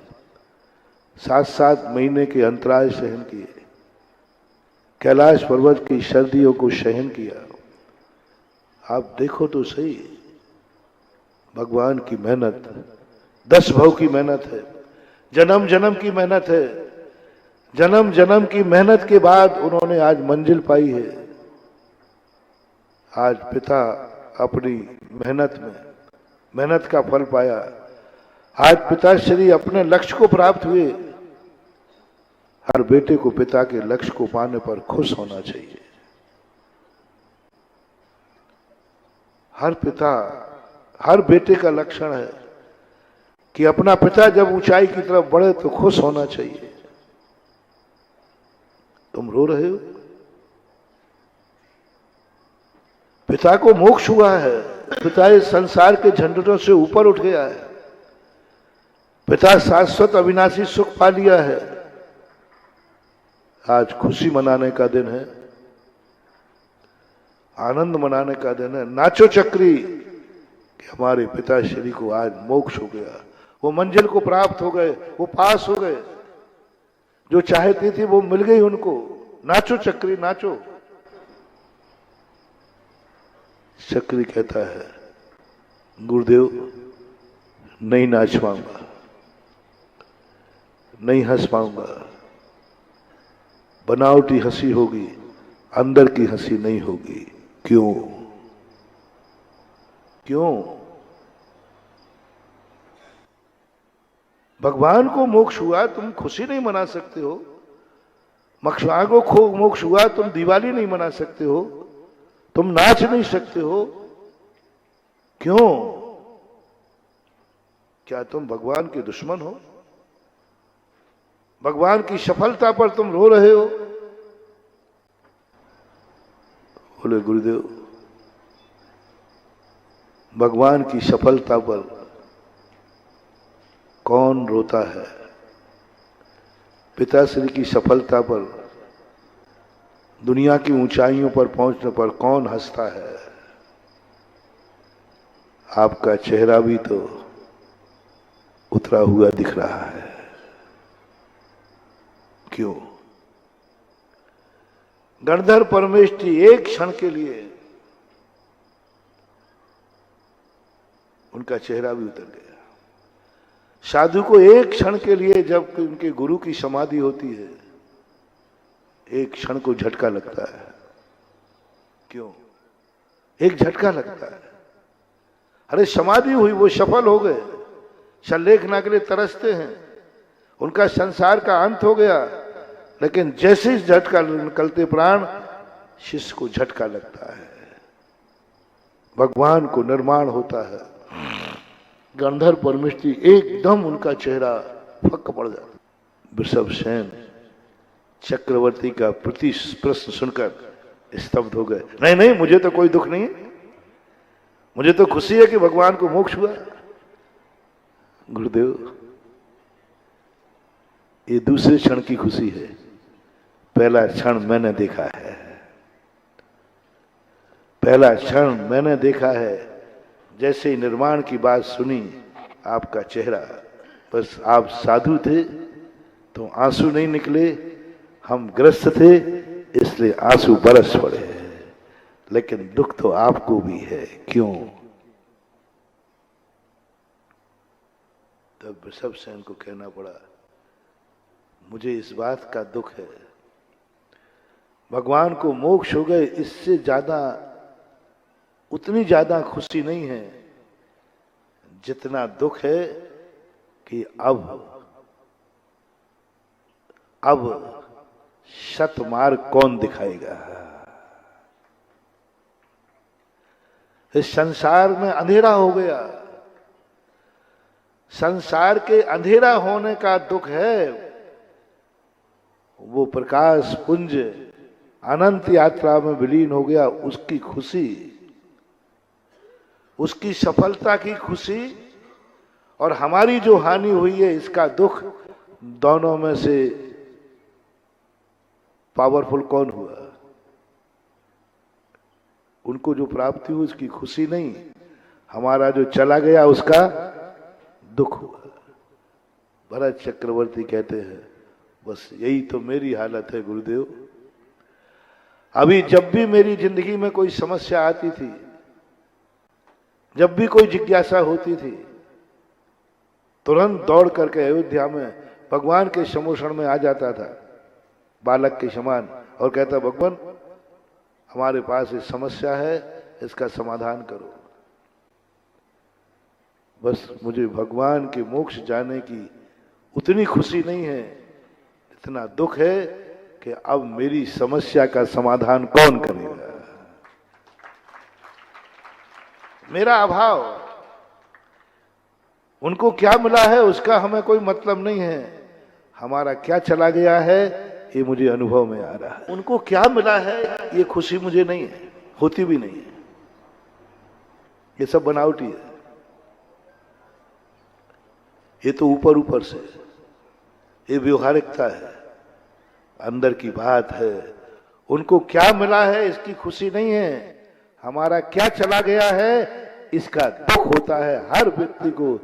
7-7 महीने के अंतराल सहन किए, कैलाश पर्वत की सर्दियों को सहन किया। आप देखो तो सही, भगवान की मेहनत 10 भव की मेहनत है, जन्म जन्म की मेहनत है। जन्म जन्म की मेहनत के बाद उन्होंने आज मंजिल पाई है। आज पिता अपनी मेहनत का फल पाया। आज पिताश्री अपने लक्ष्य को प्राप्त हुए। हर बेटे को पिता के लक्ष्य को पाने पर खुश होना चाहिए। हर पिता, हर बेटे का लक्षण है कि अपना पिता जब ऊंचाई की तरफ बढ़े तो खुश होना चाहिए। तुम रो रहे हो? पिता को मोक्ष हुआ है, पिता इस संसार के झंझटों से ऊपर उठ गया है, पिता शाश्वत अविनाशी सुख पा लिया है। आज खुशी मनाने का दिन है, आनंद मनाने का दिन है। नाचो चक्री कि हमारे पिताश्री को आज मोक्ष हो गया, वो मंजिल को प्राप्त हो गए, वो पास हो गए, जो चाहती थी वो मिल गई उनको। नाचो चक्री नाचो। चक्री कहता है, गुरुदेव नहीं नाच पाऊंगा, नहीं हंस पाऊंगा, बनावटी हंसी होगी, अंदर की हंसी नहीं होगी। क्यों? क्यों? भगवान को मोक्ष हुआ, तुम खुशी नहीं मना सकते हो। मक्षुआ को मोक्ष हुआ, तुम दिवाली नहीं मना सकते हो, तुम नाच नहीं सकते हो। क्यों? क्या तुम भगवान के दुश्मन हो? भगवान की सफलता पर तुम रो रहे हो? बोले गुरुदेव, भगवान की सफलता पर कौन रोता है? पिताश्री की सफलता पर, दुनिया की ऊंचाइयों पर पहुंचने पर कौन हंसता है? आपका चेहरा भी तो उतरा हुआ दिख रहा है। क्यों? गणधर परमेष्ठी एक क्षण के लिए उनका चेहरा भी उतर गया। साधु को एक क्षण के लिए जब उनके गुरु की समाधि होती है, एक क्षण को झटका लगता है। क्यों? एक झटका लगता है। अरे समाधि हुई, वो सफल हो गए, शल्लेखना के लिए तरसते हैं, उनका संसार का अंत हो गया। लेकिन जैसे ही झटका निकलते प्राण, शिष्य को झटका लगता है, भगवान को निर्माण होता है। गंधर परमेष्ठी एकदम उनका चेहरा फक पड़ जाता। वृषभसेन चक्रवर्ती का प्रश्न सुनकर स्तब्ध हो गए। नहीं नहीं, मुझे तो कोई दुख नहीं है, मुझे तो खुशी है कि भगवान को मोक्ष हुआ। गुरुदेव, ये दूसरे क्षण की खुशी है, पहला क्षण मैंने देखा है, पहला क्षण मैंने देखा है। जैसे ही निर्माण की बात सुनी, आपका चेहरा, बस आप साधु थे तो आंसू नहीं निकले, हम ग्रस्त थे इसलिए आंसू बरस पड़े, लेकिन दुख तो आपको भी है। क्यों? तब ऋषभ सेन को कहना पड़ा, मुझे इस बात का दुख है, भगवान को मोक्ष हो गए, इससे ज्यादा उतनी ज्यादा खुशी नहीं है जितना दुख है कि अब शतमार्ग कौन दिखाएगा। इस संसार में अंधेरा हो गया, संसार के अंधेरा होने का दुख है। वो प्रकाश पुंज अनंत यात्रा में विलीन हो गया, उसकी खुशी, उसकी सफलता की खुशी, और हमारी जो हानि हुई है इसका दुख, दोनों में से पावरफुल कौन हुआ? उनको जो प्राप्ति हुई उसकी खुशी नहीं, हमारा जो चला गया उसका दुख हुआ। भरत चक्रवर्ती कहते हैं, बस यही तो मेरी हालत है गुरुदेव। अभी जब भी मेरी जिंदगी में कोई समस्या आती थी, जब भी कोई जिज्ञासा होती थी, तुरंत दौड़ करके अयोध्या में भगवान के समोषण में आ जाता था बालक के समान, और कहता, भगवान हमारे पास एक समस्या है, इसका समाधान करो। बस मुझे भगवान के मोक्ष जाने की उतनी खुशी नहीं है, इतना दुख है कि अब मेरी समस्या का समाधान कौन करेगा। मेरा अभाव, उनको क्या मिला है उसका हमें कोई मतलब नहीं है, हमारा क्या चला गया है ये मुझे अनुभव में आ रहा है। उनको क्या मिला है ये खुशी मुझे नहीं है, होती भी नहीं है। ये सब बनावटी है, ये तो ऊपर ऊपर से, ये व्यवहारिकता है, अंदर की बात है। उनको क्या मिला है इसकी खुशी नहीं है, हमारा क्या चला गया है इसका दुख होता है हर व्यक्ति को।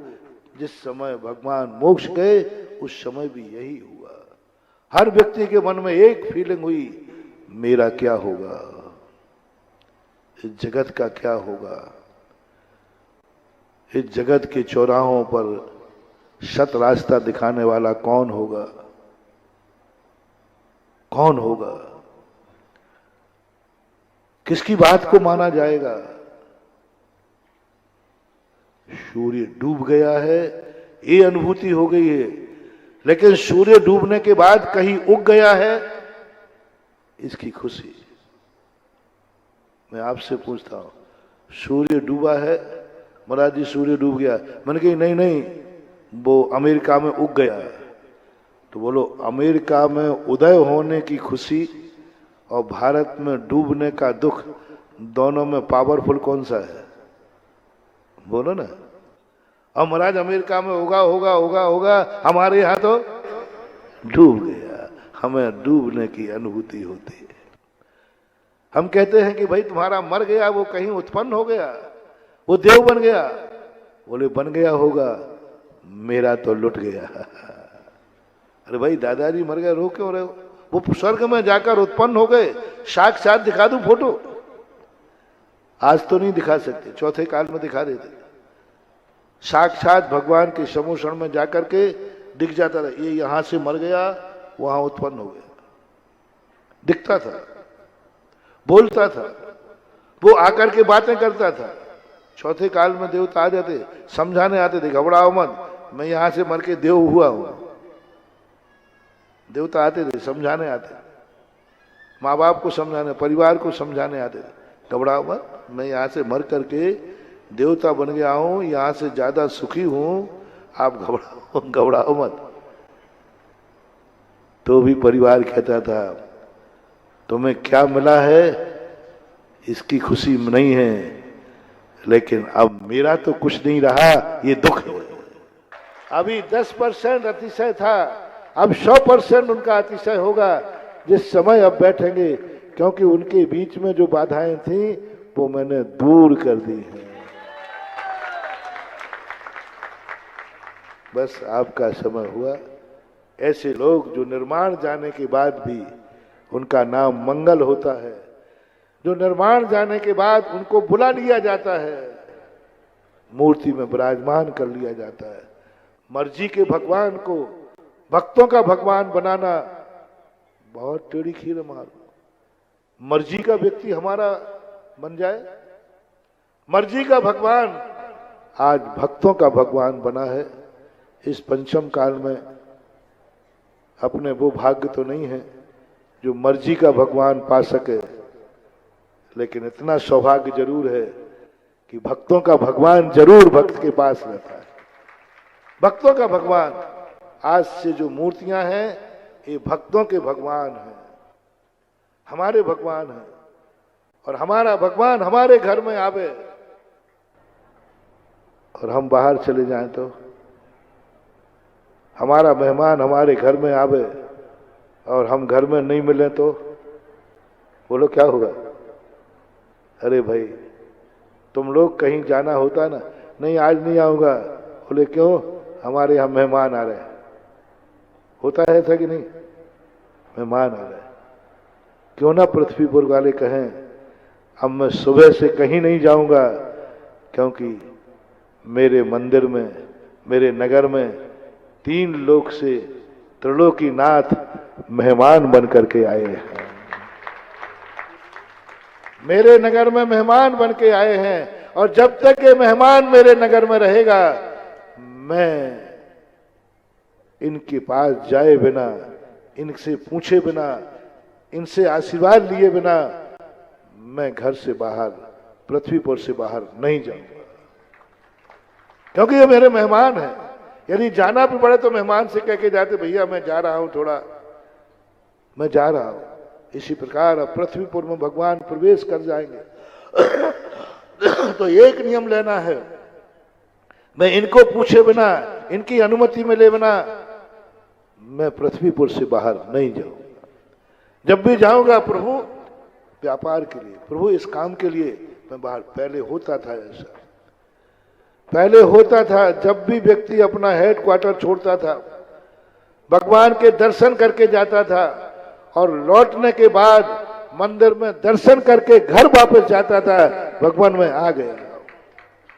जिस समय भगवान मोक्ष गए उस समय भी यही हुआ। हर व्यक्ति के मन में एक फीलिंग हुई, मेरा क्या होगा, इस जगत का क्या होगा, इस जगत के चौराहों पर सत रास्ता दिखाने वाला कौन होगा, कौन होगा, किसकी बात को माना जाएगा। सूर्य डूब गया है ये अनुभूति हो गई है, लेकिन सूर्य डूबने के बाद कहीं उग गया है इसकी खुशी। मैं आपसे पूछता हूं, सूर्य डूबा है, महाराज जी सूर्य डूब गया, मैंने कही नहीं नहीं वो अमेरिका में उग गया है। तो बोलो, अमेरिका में उदय होने की खुशी और भारत में डूबने का दुख, दोनों में पावरफुल कौन सा है? बोलो ना। और महाराज अमेरिका में होगा होगा होगा होगा, हमारे यहां तो डूब गया। हमें डूबने की अनुभूति होती है। हम कहते हैं कि भाई तुम्हारा मर गया वो कहीं उत्पन्न हो गया, वो देव बन गया। बोले बन गया होगा, मेरा तो लुट गया। अरे भाई दादाजी मर गए, रो क्यों रहे हो? वो स्वर्ग में जाकर उत्पन्न हो गए। साक्षात दिखा दूं फोटो? आज तो नहीं दिखा सकते, चौथे काल में दिखा देते। साक्षात भगवान के समोषण में जाकर के दिख जाता था, ये यहां से मर गया, वहां उत्पन्न हो गया। दिखता था, बोलता था, वो आकर के बातें करता था। चौथे काल में देवता आ जाते, समझाने आते थे, घबराओ मत, मैं यहां से मर के देव हुआ हूं। देवता आते थे, समझाने आते, माँ बाप को समझाने, परिवार को समझाने आते थे, घबराओ मत, मैं यहां से मर करके देवता बन गया हूं, यहां से ज्यादा सुखी हूं, आप घबराओ मत। तो भी परिवार कहता था, तुम्हें क्या मिला है इसकी खुशी नहीं है, लेकिन अब मेरा तो कुछ नहीं रहा, ये दुख है। अभी 10% अतिशय था, अब 100% उनका अतिशय होगा जिस समय अब बैठेंगे, क्योंकि उनके बीच में जो बाधाएं थी वो मैंने दूर कर दी हैं। बस आपका समय हुआ, ऐसे लोग जो निर्माण जाने के बाद भी उनका नाम मंगल होता है, जो निर्माण जाने के बाद उनको बुला लिया जाता है, मूर्ति में विराजमान कर लिया जाता है। मर्जी के भगवान को भक्तों का भगवान बनाना बहुत टेढ़ी खीर मार। मर्जी का व्यक्ति हमारा बन जाए, मर्जी का भगवान आज भक्तों का भगवान बना है। इस पंचम काल में अपने वो भाग्य तो नहीं है जो मर्जी का भगवान पा सके, लेकिन इतना सौभाग्य जरूर है कि भक्तों का भगवान जरूर भक्त के पास रहता है। भक्तों का भगवान, आज से जो मूर्तियां हैं ये भक्तों के भगवान हैं, हमारे भगवान हैं। और हमारा भगवान हमारे घर में आवे और हम बाहर चले जाएं तो, हमारा मेहमान हमारे घर में आवे और हम घर में नहीं मिले तो बोलो क्या होगा? अरे भाई तुम लोग कहीं जाना होता ना, नहीं आज नहीं आऊंगा, बोले क्यों? हमारे यहाँ मेहमान आ रहे हैं। होता है ऐसा कि नहीं? मेहमान आ रहे हैं। क्यों ना पृथ्वीपुर वाले कहें अब मैं सुबह से कहीं नहीं जाऊंगा, क्योंकि मेरे मंदिर में, मेरे नगर में 3 लोक से त्रिलोकीनाथ मेहमान बन करके आए हैं। मेरे नगर में मेहमान बन के आए हैं, और जब तक ये मेहमान मेरे नगर में रहेगा, मैं इनके पास जाए बिना, इनसे पूछे बिना, इनसे आशीर्वाद लिए बिना मैं घर से बाहर, पृथ्वीपुर से बाहर नहीं जाऊंगा, क्योंकि ये मेरे मेहमान हैं। यदि जाना भी पड़े तो मेहमान से कह के जाते, भैया मैं जा रहा हूं, थोड़ा मैं जा रहा हूं। इसी प्रकार अब पृथ्वीपुर में भगवान प्रवेश कर जाएंगे तो एक नियम लेना है, मैं इनको पूछे बिना, इनकी अनुमति में ले बिना मैं पृथ्वीपुर से बाहर नहीं जाऊंगा। जब भी जाऊंगा प्रभु व्यापार के लिए, प्रभु इस काम के लिए मैं बाहर। पहले होता था ऐसा, पहले होता था जब भी व्यक्ति अपना हेडक्वार्टर छोड़ता था, भगवान के दर्शन करके जाता था और लौटने के बाद मंदिर में दर्शन करके घर वापस जाता था, भगवान मैं आ गया।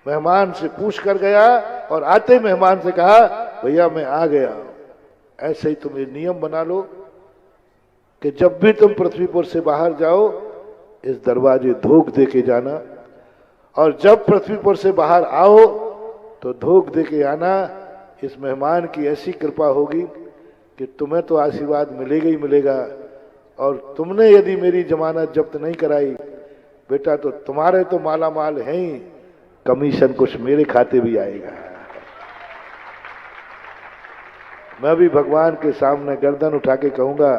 मेहमान से पूछ कर गया और आते मेहमान से कहा भैया मैं आ गया। ऐसे ही तुम ये नियम बना लो कि जब भी तुम पृथ्वीपुर से बाहर जाओ इस दरवाजे धोख दे के जाना, और जब पृथ्वीपुर से बाहर आओ तो धोख दे के आना। इस मेहमान की ऐसी कृपा होगी कि तुम्हें तो आशीर्वाद मिलेगा ही मिलेगा, और तुमने यदि मेरी जमानत जब्त नहीं कराई बेटा तो तुम्हारे तो माला माल है ही, कमीशन कुछ मेरे खाते भी आएगा। मैं भी भगवान के सामने गर्दन उठा के कहूंगा,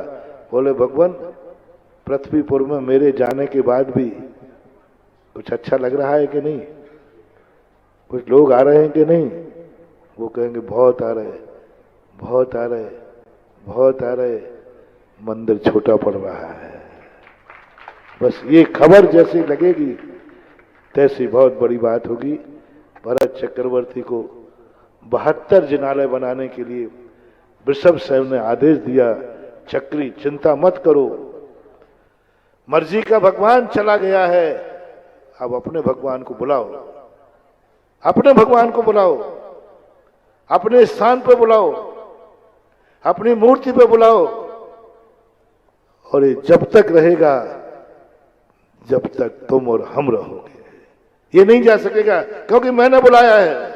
बोले भगवान पृथ्वीपुर में मेरे जाने के बाद भी कुछ अच्छा लग रहा है कि नहीं? कुछ लोग आ रहे हैं कि नहीं? वो कहेंगे बहुत आ रहे, बहुत आ रहे, बहुत आ रहे, मंदिर छोटा पड़ रहा है। बस ये खबर जैसी लगेगी तैसी बहुत बड़ी बात होगी। भरत चक्रवर्ती को 72 जिनालय बनाने के लिए वृषभ सेन ने आदेश दिया, चक्री चिंता मत करो, मर्जी का भगवान चला गया है, अब अपने भगवान को बुलाओ, अपने भगवान को बुलाओ, अपने स्थान पे बुलाओ, अपनी मूर्ति पे बुलाओ, और ये जब तक रहेगा जब तक तुम और हम रहोगे, ये नहीं जा सकेगा क्योंकि मैंने बुलाया है।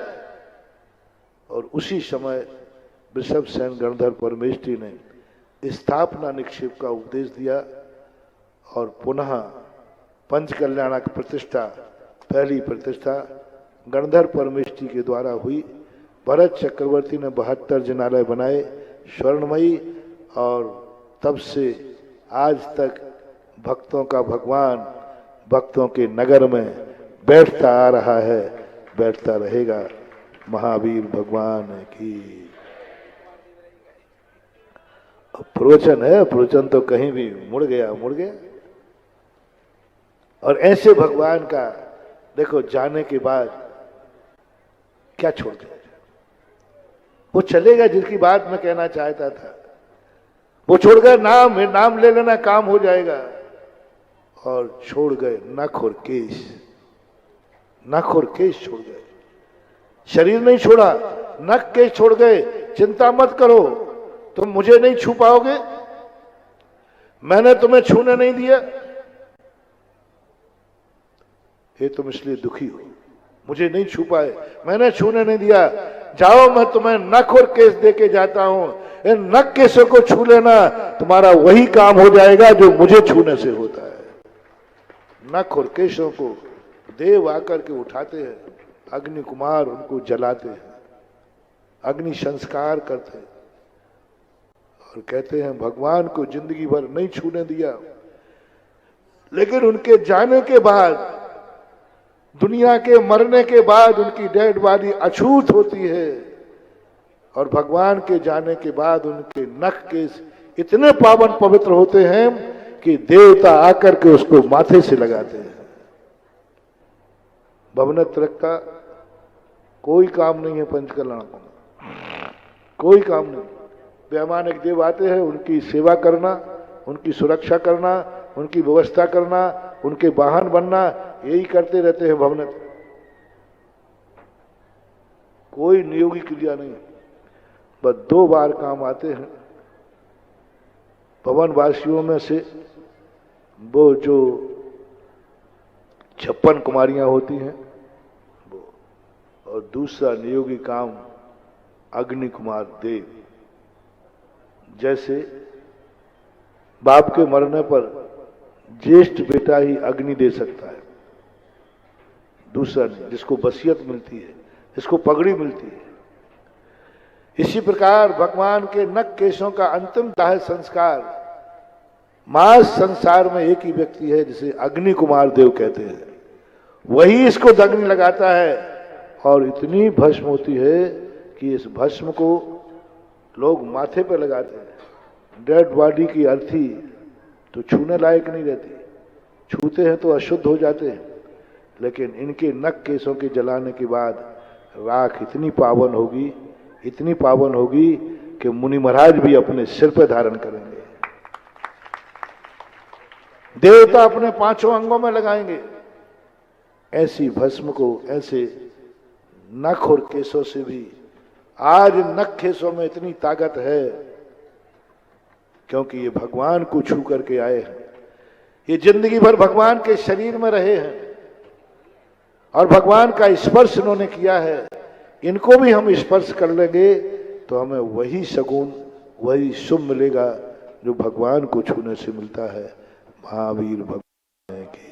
और उसी समय वृषभ सेन गणधर परमेष्ठी ने स्थापना निक्षेप का उपदेश दिया और पुनः पंच कल्याणक प्रतिष्ठा, पहली प्रतिष्ठा गणधर परमेष्ठी के द्वारा हुई। भरत चक्रवर्ती ने 72 जिनालय बनाए स्वर्णमयी, और तब से आज तक भक्तों का भगवान भक्तों के नगर में बैठता आ रहा है, बैठता रहेगा। महावीर भगवान की प्रवचन है, प्रवचन तो कहीं भी मुड़ गया, मुड़ गया। और ऐसे भगवान का देखो जाने के बाद क्या छोड़ दिया, वो चले गए जिनकी बात मैं कहना चाहता था। वो छोड़ गए नाम ले लेना काम हो जाएगा, और छोड़ गए नख और केश। नख और केश छोड़ गए, शरीर नहीं छोड़ा, नख केश छोड़ गए। चिंता मत करो, तुम मुझे नहीं छू पाओगे, मैंने तुम्हें छूने नहीं दिया। ये तुम इसलिए दुखी हो, मुझे नहीं छू पाए, मैंने छूने नहीं दिया। जाओ, मैं तुम्हें नख और केश देके जाता हूं, इन नख केशों को छू लेना, तुम्हारा वही काम हो जाएगा जो मुझे छूने से होता है। नख और केशों को देव आकर के उठाते हैं, अग्नि कुमार उनको जलाते हैं, अग्नि संस्कार करते हैं, और कहते हैं भगवान को जिंदगी भर नहीं छूने दिया, लेकिन उनके जाने के बाद, दुनिया के मरने के बाद उनकी डेड बॉडी अछूत होती है, और भगवान के जाने के बाद उनके नख केश इतने पावन पवित्र होते हैं कि देवता आकर के उसको माथे से लगाते हैं। भवनत्रक का कोई काम नहीं है पंचकल्याण को, कोई काम नहीं। वैमानिक देव आते हैं, उनकी सेवा करना, उनकी सुरक्षा करना, उनकी व्यवस्था करना, उनके वाहन बनना, यही करते रहते हैं भवनत। कोई नियोगी क्रिया नहीं, बस 2 बार काम आते हैं। भवन वासियों में से वो जो 56 कुमारियां होती हैं वो, और दूसरा नियोगी काम अग्नि कुमार देव। जैसे बाप के मरने पर ज्येष्ठ बेटा ही अग्नि दे सकता है, दूसरा नहीं, जिसको वसीयत मिलती है, जिसको पगड़ी मिलती है। इसी प्रकार भगवान के नख केशों का अंतिम दाह संस्कार मास संसार में एक ही व्यक्ति है जिसे अग्नि कुमार देव कहते हैं, वही इसको दग्नि लगाता है, और इतनी भस्म होती है कि इस भस्म को लोग माथे पर लगाते हैं। डेड बॉडी की अर्थी तो छूने लायक नहीं रहती, छूते हैं तो अशुद्ध हो जाते हैं, लेकिन इनके नख केशों के जलाने के बाद राख इतनी पावन होगी, इतनी पावन होगी कि मुनि महाराज भी अपने सिर पर धारण करेंगे, देवता अपने 5 अंगों में लगाएंगे। ऐसी भस्म को, ऐसे नख और केशों से भी आज नख केशों में इतनी ताकत है क्योंकि ये भगवान को छू करके आए हैं, ये जिंदगी भर भगवान के शरीर में रहे हैं और भगवान का स्पर्श इन्होंने किया है। इनको भी हम स्पर्श कर लेंगे तो हमें वही सगुण, वही शुभ मिलेगा जो भगवान को छूने से मिलता है। महावीर भगवान की